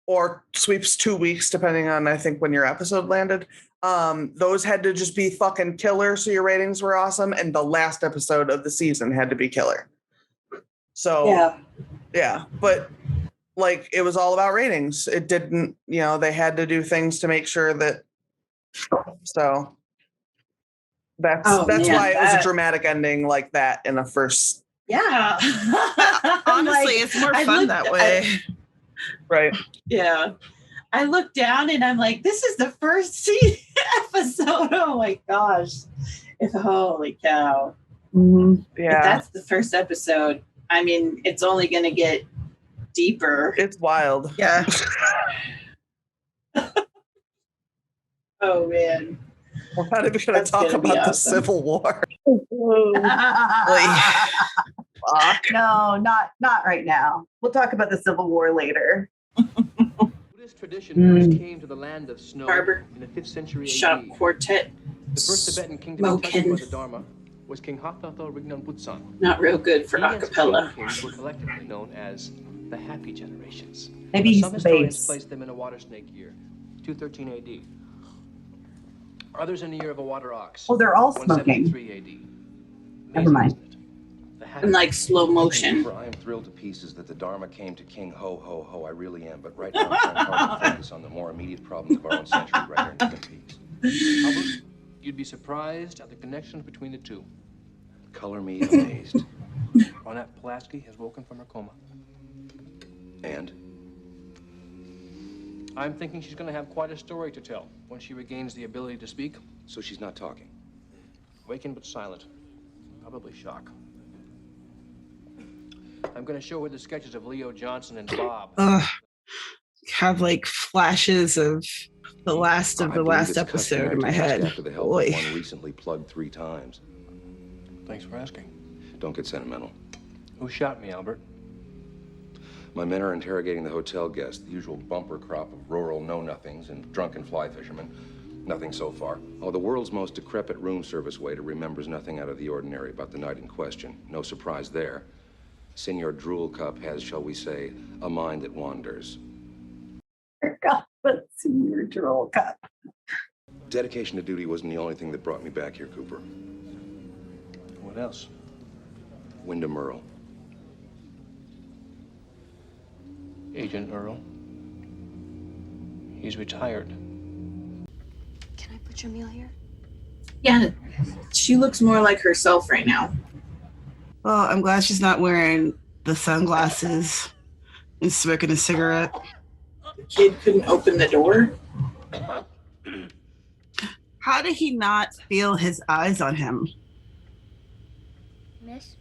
[SPEAKER 2] or sweeps 2 weeks, depending on, I think, when your episode landed, those had to just be fucking killer, so your ratings were awesome. And the last episode of the season had to be killer. So, yeah. But, like, it was all about ratings. It didn't, they had to do things to make sure that, so... That's why it was a dramatic ending like that in the first.
[SPEAKER 1] Yeah.
[SPEAKER 3] Honestly, it's more fun that way.
[SPEAKER 2] Right.
[SPEAKER 1] Yeah. I look down and I'm like, this is the first episode. Oh my gosh. Holy cow.
[SPEAKER 2] Mm-hmm. Yeah.
[SPEAKER 1] If that's the first episode, I mean, it's only going to get deeper.
[SPEAKER 2] It's wild.
[SPEAKER 3] Yeah.
[SPEAKER 1] Oh, man.
[SPEAKER 2] We're not even going to talk about the Civil War.
[SPEAKER 4] No, not right now. We'll talk about the Civil War later.
[SPEAKER 5] Buddhist tradition first came to the land of snow in the 5th century
[SPEAKER 1] Shop
[SPEAKER 5] AD.
[SPEAKER 1] Quartet.
[SPEAKER 5] The first Tibetan king to be touched by the Dharma was King Hathatha Rignan Butsan.
[SPEAKER 1] Not real good for
[SPEAKER 5] He and his
[SPEAKER 1] acapella.
[SPEAKER 5] kings were collectively known as the Happy Generations.
[SPEAKER 4] Maybe he's
[SPEAKER 5] Some
[SPEAKER 4] the
[SPEAKER 5] historians
[SPEAKER 4] base.
[SPEAKER 5] place them in a water snake year, 213 AD. Others in the year of a water ox.
[SPEAKER 4] Oh, they're all smoking.
[SPEAKER 5] 173 AD.
[SPEAKER 4] Never mind.
[SPEAKER 1] In like slow motion.
[SPEAKER 14] I am thrilled to pieces that the Dharma came to King Ho Ho Ho. I really am. But right now, I'm trying hard to focus on the more immediate problems of our own century right here in Twin Peaks.
[SPEAKER 5] Albert, you'd be surprised at the connections between the two.
[SPEAKER 14] Color me amazed.
[SPEAKER 5] Ronette Pulaski has woken from her coma.
[SPEAKER 14] And?
[SPEAKER 5] I'm thinking she's going to have quite a story to tell when she regains the ability to speak.
[SPEAKER 14] So she's not talking?
[SPEAKER 5] Wakened but silent. Probably shock. I'm going to show her the sketches of Leo Johnson and Bob.
[SPEAKER 3] Have like flashes of the last of the last episode in my head.
[SPEAKER 14] After the help
[SPEAKER 3] Boy.
[SPEAKER 14] of one recently plugged 3 times.
[SPEAKER 5] Thanks for asking.
[SPEAKER 14] Don't get sentimental.
[SPEAKER 5] Who shot me, Albert?
[SPEAKER 14] My men are interrogating the hotel guests, the usual bumper crop of rural know-nothings and drunken fly fishermen. Nothing so far. Oh, the world's most decrepit room service waiter remembers nothing out of the ordinary about the night in question. No surprise there. Senor Drool Cup has, shall we say, a mind that wanders.
[SPEAKER 4] Forgot about Senor Drool Cup.
[SPEAKER 14] Dedication to duty wasn't the only thing that brought me back here, Cooper.
[SPEAKER 5] What else?
[SPEAKER 14] Wyndham Earl.
[SPEAKER 8] Agent Earl. He's retired.
[SPEAKER 12] Can I put your meal here?
[SPEAKER 1] Yeah, she looks more like herself right now.
[SPEAKER 3] Well, I'm glad she's not wearing the sunglasses and smoking a cigarette.
[SPEAKER 1] The kid couldn't open the door.
[SPEAKER 3] How did he not feel his eyes on him?
[SPEAKER 13] Miss,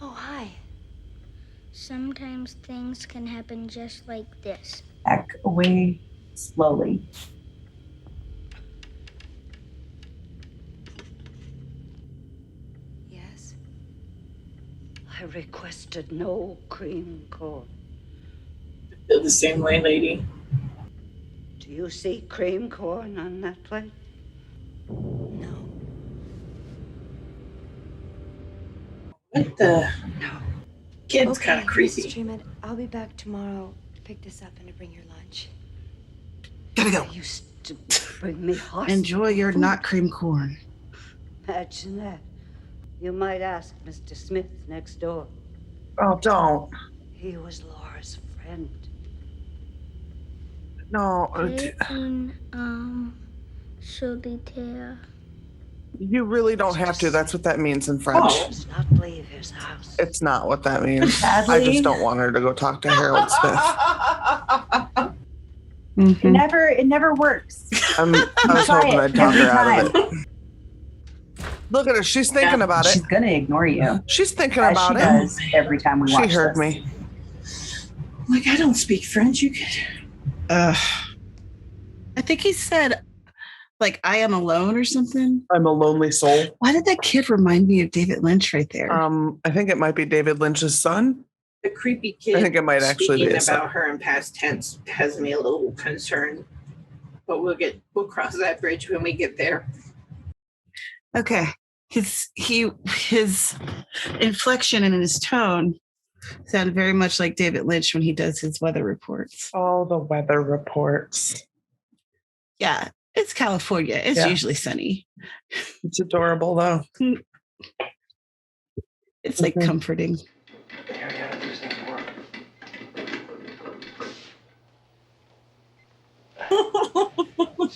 [SPEAKER 10] Oh, hi.
[SPEAKER 13] sometimes things can happen just like this.
[SPEAKER 4] Back away slowly.
[SPEAKER 22] Yes. I requested no cream corn.
[SPEAKER 1] Feel the same way, lady.
[SPEAKER 22] Do you see cream corn on that plate?
[SPEAKER 1] What the?
[SPEAKER 22] No.
[SPEAKER 1] Kid's
[SPEAKER 12] Okay,
[SPEAKER 1] kind of creepy.
[SPEAKER 12] Mrs. Truman, I'll be back tomorrow to pick this up and to bring your lunch.
[SPEAKER 3] Gotta go.
[SPEAKER 22] I used to bring me hot.
[SPEAKER 3] Enjoy your not cream corn.
[SPEAKER 22] Imagine that. You might ask Mr. Smith next door.
[SPEAKER 2] Oh, don't.
[SPEAKER 22] He was Laura's friend.
[SPEAKER 2] No.
[SPEAKER 13] Solitaire.
[SPEAKER 2] You really don't have to. That's what that means in French.
[SPEAKER 22] Does not leave his house.
[SPEAKER 2] It's not what that means.
[SPEAKER 4] Sadly.
[SPEAKER 2] I just don't want her to go talk to Harold Smith.
[SPEAKER 4] It never works.
[SPEAKER 2] I was
[SPEAKER 4] Try
[SPEAKER 2] hoping
[SPEAKER 4] it
[SPEAKER 2] I'd talk
[SPEAKER 4] every
[SPEAKER 2] her out of
[SPEAKER 4] time.
[SPEAKER 2] it. Look at her. She's thinking about it.
[SPEAKER 4] She's gonna ignore you.
[SPEAKER 2] She's thinking
[SPEAKER 4] as
[SPEAKER 2] about
[SPEAKER 4] she
[SPEAKER 2] it.
[SPEAKER 4] does every time we watch
[SPEAKER 2] She heard
[SPEAKER 4] this.
[SPEAKER 2] me.
[SPEAKER 1] Like, I don't speak French. You could.
[SPEAKER 3] I think he said, like, I am alone or something.
[SPEAKER 2] I'm a lonely soul.
[SPEAKER 3] Why did that kid remind me of David Lynch right there?
[SPEAKER 2] I think it might be David Lynch's son.
[SPEAKER 1] The creepy kid.
[SPEAKER 2] I think it might actually be
[SPEAKER 1] speaking
[SPEAKER 2] his
[SPEAKER 1] about
[SPEAKER 2] son.
[SPEAKER 1] her in past tense has me a little concerned. But we'll cross that bridge when we get there.
[SPEAKER 3] Okay. His inflection and his tone sound very much like David Lynch when he does his weather reports.
[SPEAKER 2] Oh, the weather reports.
[SPEAKER 3] Yeah, it's California. It's
[SPEAKER 2] Yeah.
[SPEAKER 3] usually sunny.
[SPEAKER 2] It's adorable, though.
[SPEAKER 3] It's like comforting.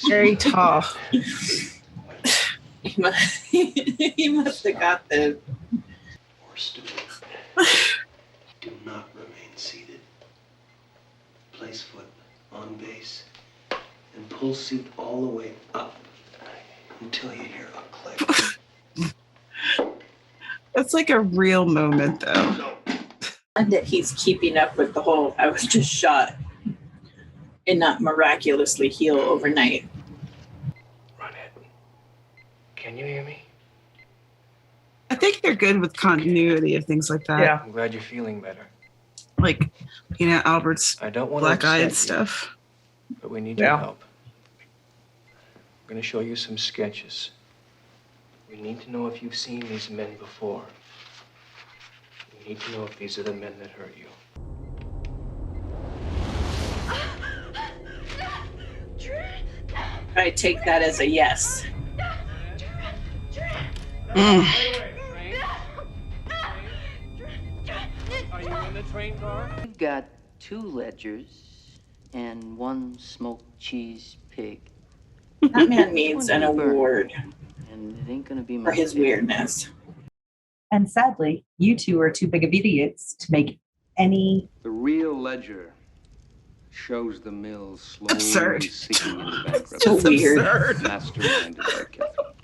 [SPEAKER 3] Very tall.
[SPEAKER 1] He must have got the.
[SPEAKER 23] Do not remain seated. Place foot on base and pull seat all the way up until you hear a click.
[SPEAKER 3] That's like a real moment, though.
[SPEAKER 1] And that he's keeping up with the whole I was just shot and not miraculously heal overnight.
[SPEAKER 8] Can you hear me?
[SPEAKER 3] I think they're good with continuity of things like that.
[SPEAKER 2] Yeah.
[SPEAKER 8] I'm glad you're feeling better.
[SPEAKER 3] Like, Albert's
[SPEAKER 8] I don't want
[SPEAKER 3] black
[SPEAKER 8] to
[SPEAKER 3] eye and
[SPEAKER 8] upset you,
[SPEAKER 3] stuff.
[SPEAKER 8] but we need your
[SPEAKER 2] Yeah.
[SPEAKER 8] help. I'm going to show you some sketches. We need to know if you've seen these men before. We need to know if these are the men that hurt you.
[SPEAKER 1] I take that as a yes.
[SPEAKER 8] Are you in the train car?
[SPEAKER 22] We've got 2 ledgers and 1 smoked cheese pig.
[SPEAKER 1] That man needs an award
[SPEAKER 22] And it ain't gonna be
[SPEAKER 1] for his weirdness.
[SPEAKER 4] And sadly, you two are too big of idiots to make any.
[SPEAKER 14] The real ledger shows the mill slowly
[SPEAKER 3] Absurd.
[SPEAKER 14] sinking into bankruptcy.
[SPEAKER 1] So weird.
[SPEAKER 14] Masterminded by Catherine.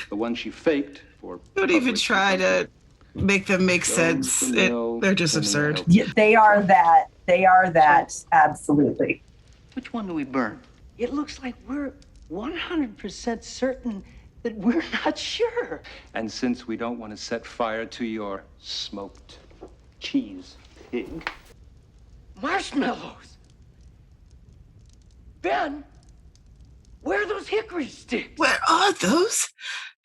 [SPEAKER 14] The one she faked for.
[SPEAKER 3] Don't even try to make them make sense. They're just absurd.
[SPEAKER 4] Yeah, they are that. They are that. Absolutely.
[SPEAKER 22] Which one do we burn? It looks like we're 100% certain that we're not sure.
[SPEAKER 14] And since we don't want to set fire to your smoked cheese pig,
[SPEAKER 22] Marshmallows. Ben, where are those hickory sticks?
[SPEAKER 3] Where are those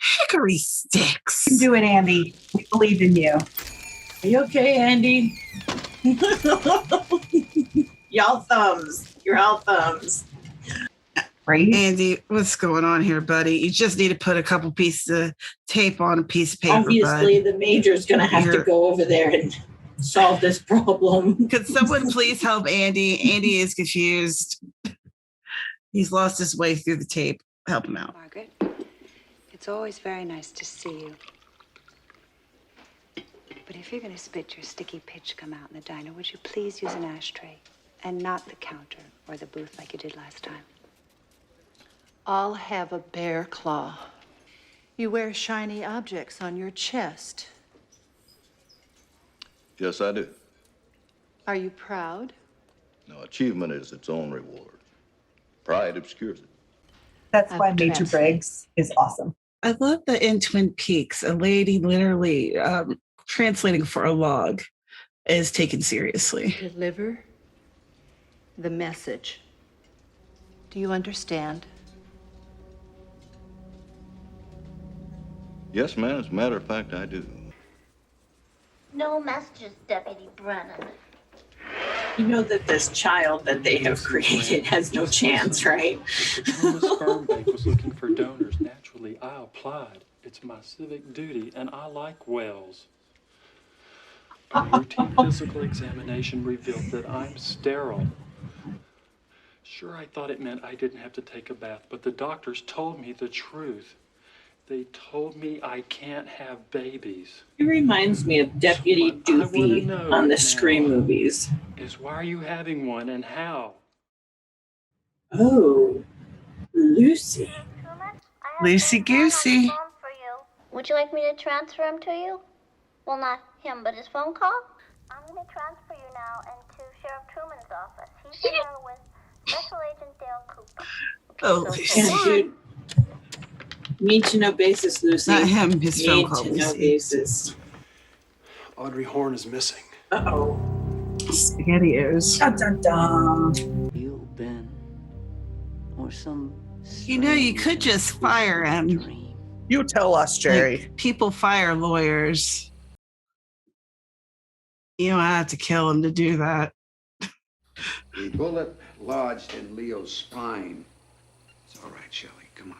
[SPEAKER 3] hickory sticks?
[SPEAKER 4] You can do it, Andy. We believe in you.
[SPEAKER 1] Are you okay, Andy? Y'all thumbs. You're all thumbs.
[SPEAKER 4] Right?
[SPEAKER 3] Andy, what's going on here, buddy? You just need to put a couple pieces of tape on a piece of paper.
[SPEAKER 1] Obviously,
[SPEAKER 3] bud.
[SPEAKER 1] the major's going to have to
[SPEAKER 3] You're-
[SPEAKER 1] go over there and solve this problem.
[SPEAKER 3] Could someone please help Andy? Andy is confused. He's lost his way through the tape. Help him out.
[SPEAKER 12] Margaret, it's always very nice to see you. But if you're going to spit your sticky pitch come out in the diner, would you please use an ashtray and not the counter or the booth like you did last time?
[SPEAKER 6] I'll have a bear claw. You wear shiny objects on your chest.
[SPEAKER 7] Yes, I do.
[SPEAKER 6] Are you proud?
[SPEAKER 7] No, achievement is its own reward. Pride obscures it.
[SPEAKER 4] That's why Major Briggs is awesome.
[SPEAKER 3] I love that in Twin Peaks, a lady literally translating for a log is taken seriously.
[SPEAKER 6] Deliver the message. Do you understand?
[SPEAKER 7] Yes, ma'am. As a matter of fact, I do.
[SPEAKER 10] No messages, Deputy Brennan.
[SPEAKER 1] You know that this child that they have created has no chance, right?
[SPEAKER 16] The Thomas Sperm Bank was looking for donors. Naturally, I applied. It's my civic duty, and I like whales. A routine physical examination revealed that I'm sterile. Sure, I thought it meant I didn't have to take a bath, but the doctors told me the truth. They told me I can't have babies.
[SPEAKER 1] He reminds me of Deputy Doofy on the Scream movies.
[SPEAKER 16] Is why are you having one and how?
[SPEAKER 1] Oh, Lucy.
[SPEAKER 3] Loosey goosey.
[SPEAKER 10] Would you like me to transfer him to you? Well, not him, but his phone call? I'm going to transfer you now into Sheriff Truman's office. He's here with Special Agent Dale Cooper.
[SPEAKER 3] Oh,
[SPEAKER 1] Yeah, dude. Need to know basis, Lucy.
[SPEAKER 3] Not him, his phone
[SPEAKER 1] Need
[SPEAKER 3] call,
[SPEAKER 1] to know
[SPEAKER 3] Lucy.
[SPEAKER 1] basis.
[SPEAKER 24] Audrey Horn is missing.
[SPEAKER 1] Uh-oh.
[SPEAKER 3] SpaghettiOs.
[SPEAKER 1] Dun, dun, dun.
[SPEAKER 22] You, Ben, or some.
[SPEAKER 3] You know, you could just fire him.
[SPEAKER 2] You tell us, Jerry.
[SPEAKER 3] Like, people fire lawyers. You don't have to kill him to do that.
[SPEAKER 21] The bullet lodged in Leo's spine. It's all right, Shelley. Come on.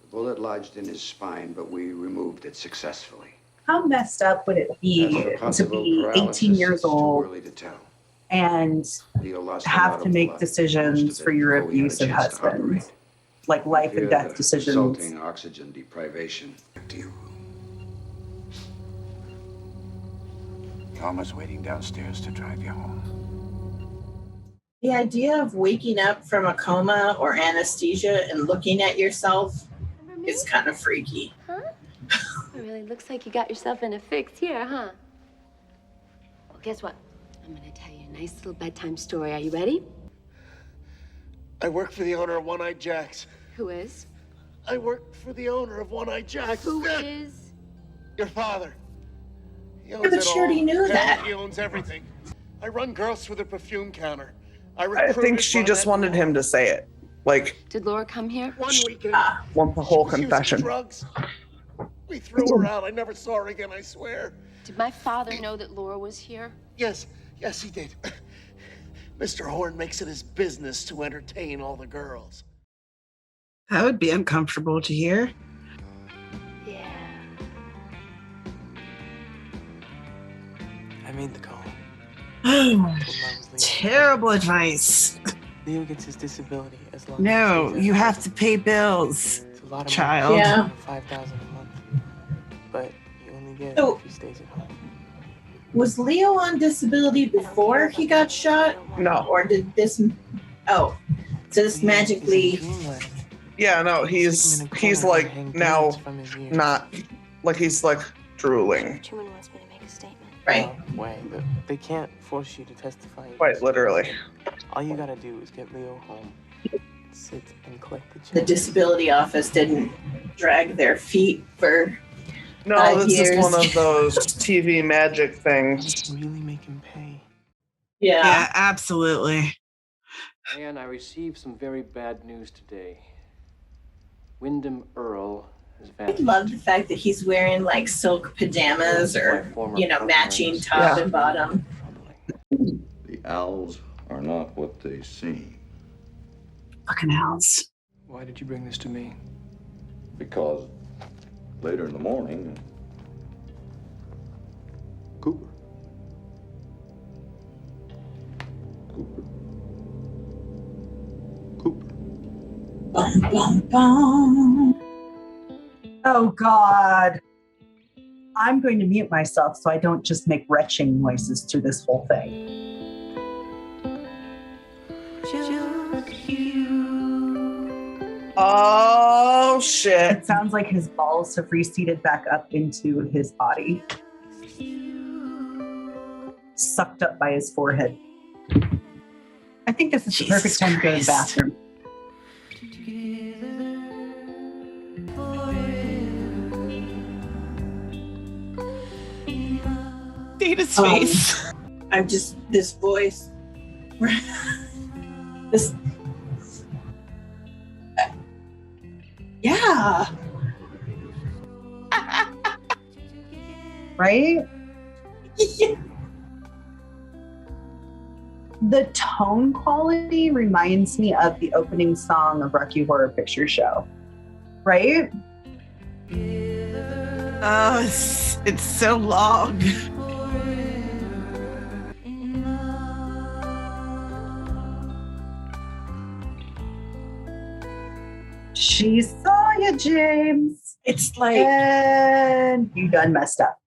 [SPEAKER 21] The bullet lodged in his spine, but we removed it successfully.
[SPEAKER 4] How messed up would it be
[SPEAKER 21] As for
[SPEAKER 4] to
[SPEAKER 21] possible
[SPEAKER 4] be
[SPEAKER 21] paralysis,
[SPEAKER 4] 18 years
[SPEAKER 21] it's too
[SPEAKER 4] old
[SPEAKER 21] early to tell.
[SPEAKER 4] and
[SPEAKER 21] Leo lost a
[SPEAKER 4] have
[SPEAKER 21] lot
[SPEAKER 4] to
[SPEAKER 21] of
[SPEAKER 4] make
[SPEAKER 21] blood,
[SPEAKER 4] decisions
[SPEAKER 21] most of
[SPEAKER 4] for
[SPEAKER 21] it
[SPEAKER 4] your
[SPEAKER 21] before we had a
[SPEAKER 4] abusive
[SPEAKER 21] chance to
[SPEAKER 4] husband?
[SPEAKER 21] operate.
[SPEAKER 4] Like life and
[SPEAKER 21] Fear
[SPEAKER 4] death
[SPEAKER 21] the
[SPEAKER 4] decisions.
[SPEAKER 21] Resulting oxygen deprivation. Back to your room. Thelma's waiting downstairs to drive you home.
[SPEAKER 1] The idea of waking up from a coma or anesthesia and looking at yourself is kind of freaky.
[SPEAKER 19] It really looks like you got yourself in a fix here, huh? Well, guess what? I'm gonna tell you a nice little bedtime story. Are you ready?
[SPEAKER 17] I work for the owner of One-Eyed Jack's.
[SPEAKER 19] Who is?
[SPEAKER 17] I work for the owner of One-Eyed Jack's.
[SPEAKER 19] Who is?
[SPEAKER 17] Your father. He owns
[SPEAKER 1] but
[SPEAKER 17] it
[SPEAKER 1] she
[SPEAKER 17] all.
[SPEAKER 1] already knew that.
[SPEAKER 17] He owns everything. I run girls through the perfume counter.
[SPEAKER 2] I think she just wanted him to say it. Like,
[SPEAKER 19] Did Laura come here?
[SPEAKER 17] One weekend.
[SPEAKER 2] want the whole
[SPEAKER 17] She was
[SPEAKER 2] confession.
[SPEAKER 17] using drugs. We threw her out. I never saw her again, I swear.
[SPEAKER 19] Did my father know that Laura was here?
[SPEAKER 17] Yes, he did. Mr. Horn makes it his business to entertain all the girls.
[SPEAKER 3] That would be uncomfortable to hear.
[SPEAKER 19] Yeah.
[SPEAKER 25] I made the call.
[SPEAKER 3] Terrible advice.
[SPEAKER 25] Leo gets his disability as long
[SPEAKER 3] No,
[SPEAKER 25] as he
[SPEAKER 3] you have to pay bills,
[SPEAKER 25] It's a lot of
[SPEAKER 3] child.
[SPEAKER 25] money.
[SPEAKER 1] Yeah.
[SPEAKER 25] $5,000 a month. But you only get it
[SPEAKER 1] So-
[SPEAKER 25] if he stays at home.
[SPEAKER 1] Was Leo on disability before he got shot?
[SPEAKER 2] No.
[SPEAKER 1] Or did this... Oh, so this magically...
[SPEAKER 2] Yeah, no, he's like now not like he's like drooling.
[SPEAKER 19] Truman wants me to make a statement.
[SPEAKER 1] Right.
[SPEAKER 25] No way. They can't force you to testify.
[SPEAKER 2] Quite literally.
[SPEAKER 25] All you gotta do is get Leo home, sit and collect the check.
[SPEAKER 1] The disability office didn't drag their feet for
[SPEAKER 2] No,
[SPEAKER 1] 5
[SPEAKER 2] this
[SPEAKER 1] years.
[SPEAKER 2] is one of those TV magic things.
[SPEAKER 25] Really make him pay.
[SPEAKER 3] Yeah, absolutely.
[SPEAKER 8] And I received some very bad news today. Wyndham Earl has
[SPEAKER 1] I
[SPEAKER 8] vanished.
[SPEAKER 1] love the fact that he's wearing like silk pajamas or, matching top and bottom.
[SPEAKER 7] The owls are not what they seem.
[SPEAKER 3] Fucking owls.
[SPEAKER 16] Why did you bring this to me?
[SPEAKER 7] Because later in the morning, Cooper
[SPEAKER 1] Bum, bum, bum.
[SPEAKER 4] Oh, God. I'm going to mute myself so I don't just make retching noises through this whole thing.
[SPEAKER 2] Oh, shit.
[SPEAKER 4] It sounds like his balls have receded back up into his body. Sucked up by his forehead. I think this is the perfect time to go to the bathroom.
[SPEAKER 3] Data's face.
[SPEAKER 1] I'm just, this voice. This. Yeah.
[SPEAKER 4] Right?
[SPEAKER 1] Yeah.
[SPEAKER 4] The tone quality reminds me of the opening song of Rocky Horror Picture Show. Right?
[SPEAKER 3] Oh, it's so long.
[SPEAKER 4] She saw you, James.
[SPEAKER 1] It's like,
[SPEAKER 4] and you done messed up.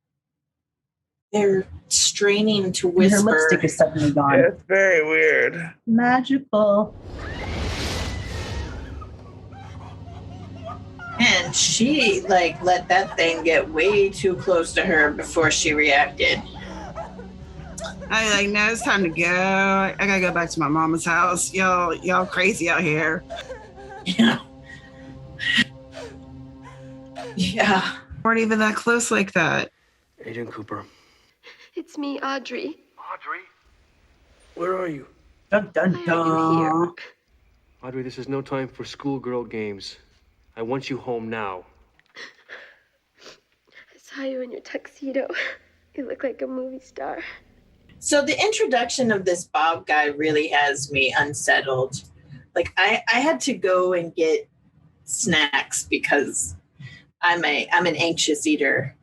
[SPEAKER 1] They're straining to
[SPEAKER 4] And
[SPEAKER 1] whisper.
[SPEAKER 4] her lipstick is suddenly gone.
[SPEAKER 2] It's very weird.
[SPEAKER 4] Magical.
[SPEAKER 1] And she like let that thing get way too close to her before she reacted.
[SPEAKER 3] I like, no, it's time to go. I gotta go back to my mama's house. Y'all crazy out here.
[SPEAKER 1] Yeah. Yeah.
[SPEAKER 3] Weren't even that close like that.
[SPEAKER 5] Agent Cooper.
[SPEAKER 19] It's me, Audrey.
[SPEAKER 5] Audrey? Where are you?
[SPEAKER 4] Dun, dun,
[SPEAKER 19] Why are you here?
[SPEAKER 5] Audrey, this is no time for schoolgirl games. I want you home now.
[SPEAKER 19] I saw you in your tuxedo. You look like a movie star.
[SPEAKER 1] So the introduction of this Bob guy really has me unsettled. Like I had to go and get snacks because I'm an anxious eater,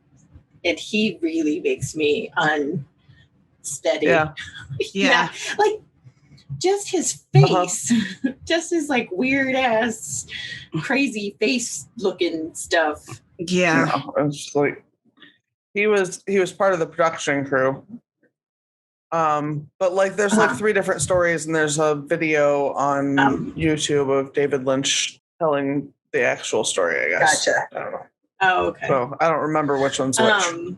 [SPEAKER 1] and he really makes me unsteady.
[SPEAKER 2] Yeah.
[SPEAKER 3] Yeah.
[SPEAKER 1] Like just his face, just his like weird ass, crazy face looking stuff.
[SPEAKER 3] Yeah.
[SPEAKER 2] It's like he was part of the production crew. But like there's like 3 different stories, and there's a video on YouTube of David Lynch telling the actual story, I guess.
[SPEAKER 4] Gotcha.
[SPEAKER 2] I don't know.
[SPEAKER 1] Oh, okay.
[SPEAKER 2] So I don't remember which one's which.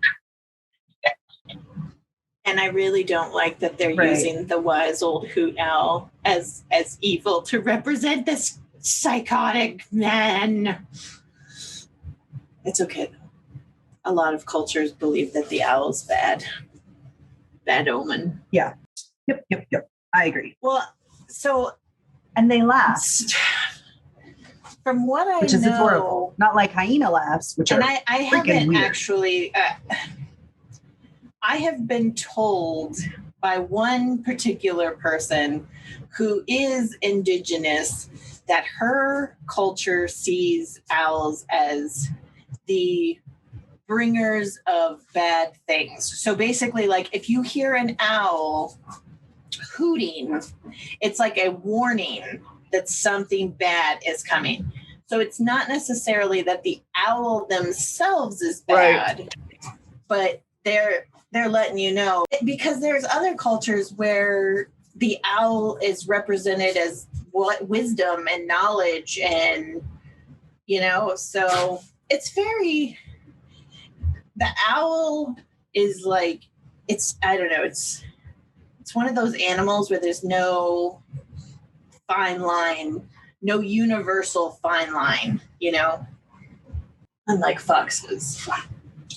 [SPEAKER 1] And I really don't like that they're
[SPEAKER 4] Right.
[SPEAKER 1] using the wise old hoot owl as evil to represent this psychotic man. It's okay though. A lot of cultures believe that the owl's bad. Bad omen.
[SPEAKER 4] Yeah. Yep. I agree.
[SPEAKER 1] Well, so
[SPEAKER 4] And they laugh,
[SPEAKER 1] from what I
[SPEAKER 4] which is
[SPEAKER 1] know,
[SPEAKER 4] adorable. Not like hyena laughs, which
[SPEAKER 1] and
[SPEAKER 4] are
[SPEAKER 1] I
[SPEAKER 4] freaking
[SPEAKER 1] haven't
[SPEAKER 4] weird.
[SPEAKER 1] actually. I have been told by one particular person who is indigenous that her culture sees owls as the bringers of bad things. So basically, like if you hear an owl hooting, it's like a warning that something bad is coming. So it's not necessarily that the owl themselves is bad, but they're letting you know, because there's other cultures where the owl is represented as what wisdom and knowledge, and so it's very, the owl is like, I don't know, it's one of those animals where there's no fine line, no universal fine line, unlike foxes.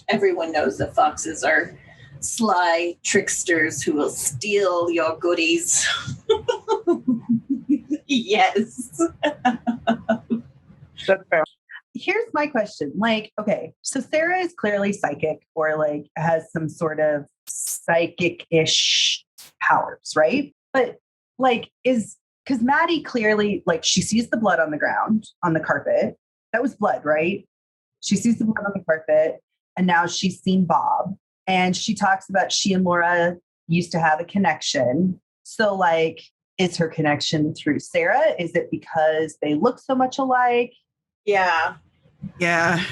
[SPEAKER 1] Everyone knows that foxes are sly tricksters who will steal your goodies. Yes.
[SPEAKER 2] That's fair.
[SPEAKER 4] Here's my question. Like, okay, so Sarah is clearly psychic, or like has some sort of psychic-ish powers, right? But like because Maddie clearly, like, she sees the blood on the ground, on the carpet. That was blood, right? She sees the blood on the carpet, and now she's seen Bob. And she talks about she and Laura used to have a connection. So like, is her connection through Sarah? Is it because they look so much alike?
[SPEAKER 1] Yeah.
[SPEAKER 3] Yeah.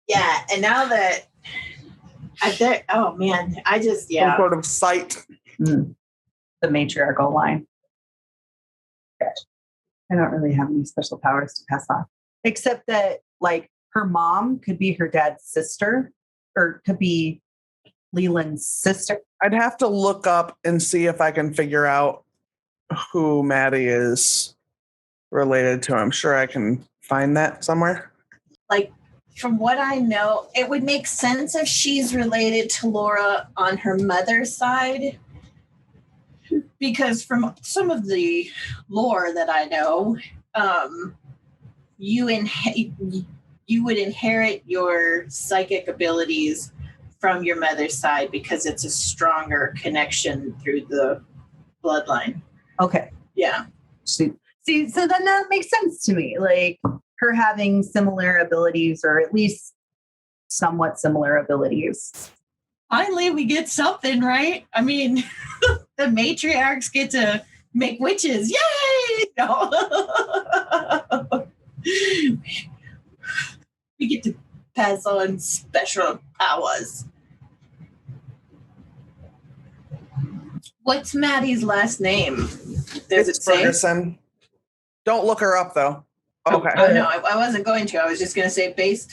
[SPEAKER 1] Yeah. And now that oh man, I just,
[SPEAKER 2] Some sort of sight.
[SPEAKER 4] The matriarchal line. Gotcha. I don't really have any special powers to pass on, except that like her mom could be her dad's sister, or could be Leland's sister.
[SPEAKER 2] I'd have to look up and see if I can figure out who Maddie is related to. I'm sure I can find that somewhere.
[SPEAKER 1] Like, from what I know, it would make sense if she's related to Laura on her mother's side. Because from some of the lore that I know, you would inherit your psychic abilities from your mother's side because it's a stronger connection through the bloodline.
[SPEAKER 4] Okay.
[SPEAKER 1] Yeah.
[SPEAKER 4] See, so then that makes sense to me. Like her having similar abilities, or at least somewhat similar abilities.
[SPEAKER 1] Finally, we get something, right? I mean, the matriarchs get to make witches. Yay! No. We get to pass on special powers. What's Maddie's last name? Does it say?
[SPEAKER 2] Ferguson. Don't look her up, though. Okay.
[SPEAKER 1] Oh, no, I wasn't going to. I was just going to say based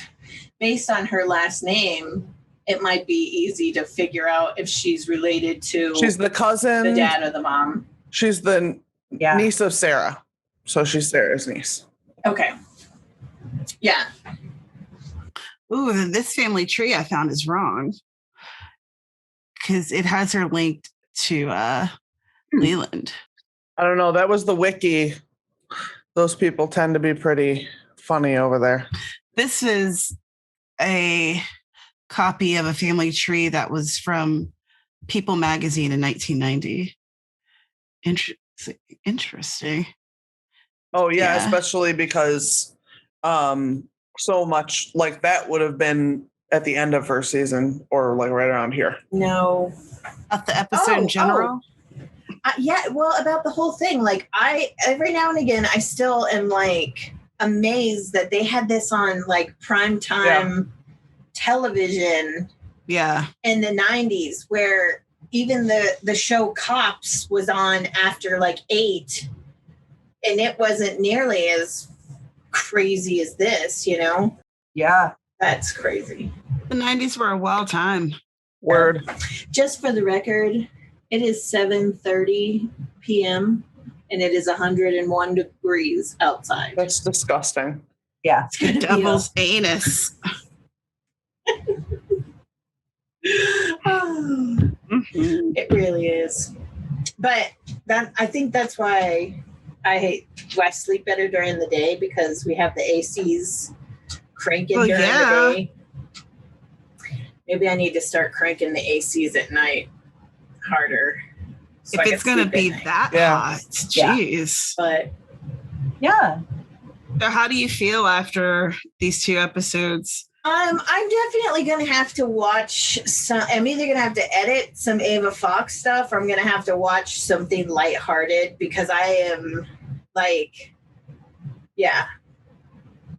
[SPEAKER 1] on her last name, it might be easy to figure out if she's related to
[SPEAKER 2] She's the cousin,
[SPEAKER 1] the dad or the mom.
[SPEAKER 2] She's the niece of Sarah. So she's Sarah's niece.
[SPEAKER 1] Okay. Yeah.
[SPEAKER 3] Ooh, this family tree I found is wrong. Because it has her linked to Leland.
[SPEAKER 2] I don't know. That was the wiki. Those people tend to be pretty funny over there.
[SPEAKER 3] This is a copy of a family tree that was from People magazine in 1990. Interesting.
[SPEAKER 2] Oh yeah, especially because so much like that would have been at the end of first season or like right around here.
[SPEAKER 1] No.
[SPEAKER 3] Of the episode in general?
[SPEAKER 1] Yeah, well, about the whole thing. Like every now and again, I still am like amazed that they had this on like primetime television in the 90s, where even the show Cops was on after like 8, and it wasn't nearly as crazy as this, you know?
[SPEAKER 4] Yeah.
[SPEAKER 1] That's crazy.
[SPEAKER 3] The 90s were a wild time.
[SPEAKER 2] Word.
[SPEAKER 1] Just for the record, it is 7:30 p.m. and it is 101 degrees outside.
[SPEAKER 2] That's disgusting.
[SPEAKER 4] Yeah.
[SPEAKER 3] Devil's anus.
[SPEAKER 1] It really is. But I think that's why I sleep better during the day, because we have the ACs cranking during the day. Maybe I need to start cranking the ACs at night harder. So
[SPEAKER 3] if it's going to be that hot, jeez.
[SPEAKER 1] But
[SPEAKER 4] yeah.
[SPEAKER 3] So how do you feel after these 2 episodes?
[SPEAKER 1] I'm definitely going to have to watch some. I'm either going to have to edit some Ava Fox stuff, or I'm going to have to watch something lighthearted, because I am like,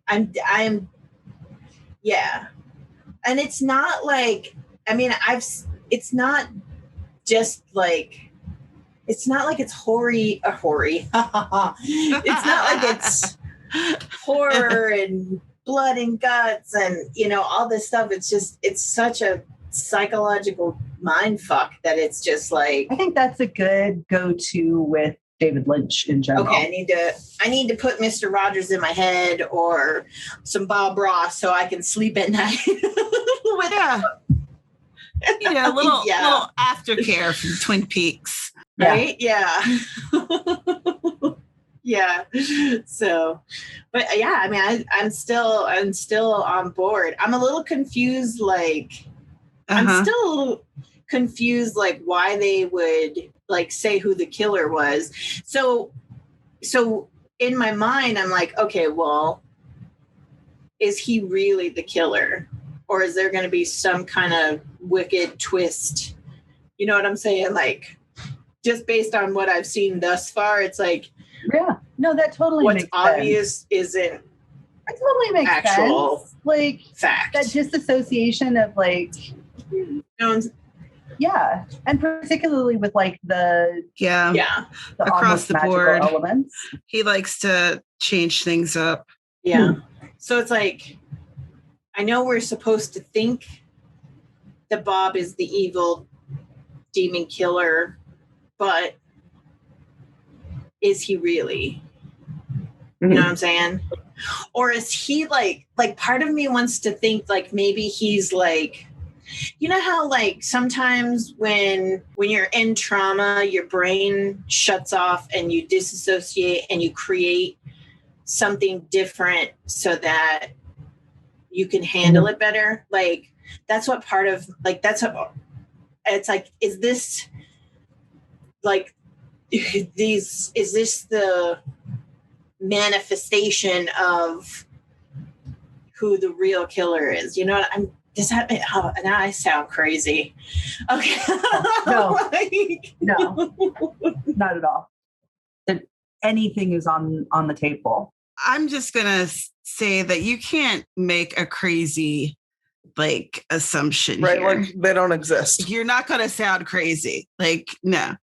[SPEAKER 1] I'm and it's not like, I mean, it's not just like, it's not like it's hoary. It's not like it's horror and blood and guts and, you know, all this stuff. It's just, it's such a psychological mind fuck that it's just like,
[SPEAKER 4] I think that's a good go-to with David Lynch in general.
[SPEAKER 1] Okay, I need to put Mr. Rogers in my head, or some Bob Ross, so I can sleep at night.
[SPEAKER 3] You know, a little aftercare from Twin Peaks.
[SPEAKER 1] Right? Yeah. Yeah. So, but yeah, I mean, I'm still on board. I'm a little confused. Like, I'm still a little confused, like why they would like say who the killer was. So in my mind, I'm like, okay, well, is he really the killer? Or is there going to be some kind of wicked twist? You know what I'm saying? Like, just based on what I've seen thus far, it's like,
[SPEAKER 4] yeah, no, that totally
[SPEAKER 1] what's
[SPEAKER 4] makes
[SPEAKER 1] obvious
[SPEAKER 4] sense.
[SPEAKER 1] isn't
[SPEAKER 4] It totally makes
[SPEAKER 1] actual
[SPEAKER 4] sense. Like
[SPEAKER 1] fact.
[SPEAKER 4] that disassociation of like, yeah, and particularly with like the
[SPEAKER 3] across the
[SPEAKER 4] magical
[SPEAKER 3] board
[SPEAKER 4] elements.
[SPEAKER 3] He likes to change things up.
[SPEAKER 1] Yeah. So it's like, I know we're supposed to think that Bob is the evil demon killer, but is he really? You know what I'm saying? Or is he like part of me wants to think like maybe he's like, you know how like sometimes when you're in trauma, your brain shuts off and you disassociate and you create something different so that you can handle it better. Like that's what part of like that's what it's like. Is this like is this the manifestation of who the real killer is? You know what I'm. Does that now I sound crazy? Okay.
[SPEAKER 4] No, no, not at all. That anything is on the table.
[SPEAKER 3] I'm just gonna say that you can't make a crazy like assumption,
[SPEAKER 2] right?
[SPEAKER 3] Here.
[SPEAKER 2] Like they don't exist.
[SPEAKER 3] You're not gonna sound crazy. Like no.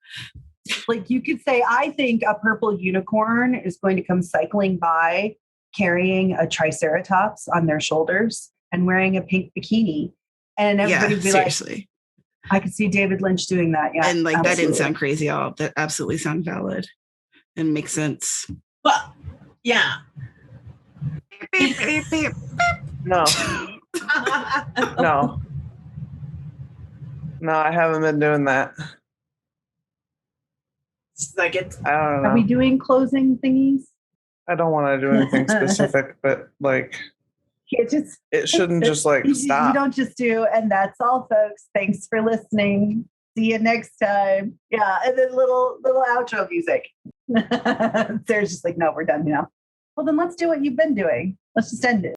[SPEAKER 4] Like you could say, I think a purple unicorn is going to come cycling by, carrying a triceratops on their shoulders and wearing a pink bikini, and everybody would be
[SPEAKER 3] seriously.
[SPEAKER 4] like, "I could see David Lynch doing that." Yeah,
[SPEAKER 3] and like
[SPEAKER 4] absolutely.
[SPEAKER 3] That didn't sound crazy at all. That absolutely sound valid and makes sense.
[SPEAKER 1] Well, yeah.
[SPEAKER 3] Beep, beep, beep, beep.
[SPEAKER 2] No. No, I haven't been doing that.
[SPEAKER 1] It's like it's.
[SPEAKER 2] I don't know.
[SPEAKER 4] Are we doing closing thingies?
[SPEAKER 2] I don't want to do anything specific, but like it shouldn't just like stop.
[SPEAKER 4] You don't just do, and that's all, folks. Thanks for listening. See you next time. Yeah, and then little outro music. Sarah's just like, no, we're done now. Well, then let's do what you've been doing. Let's just end it.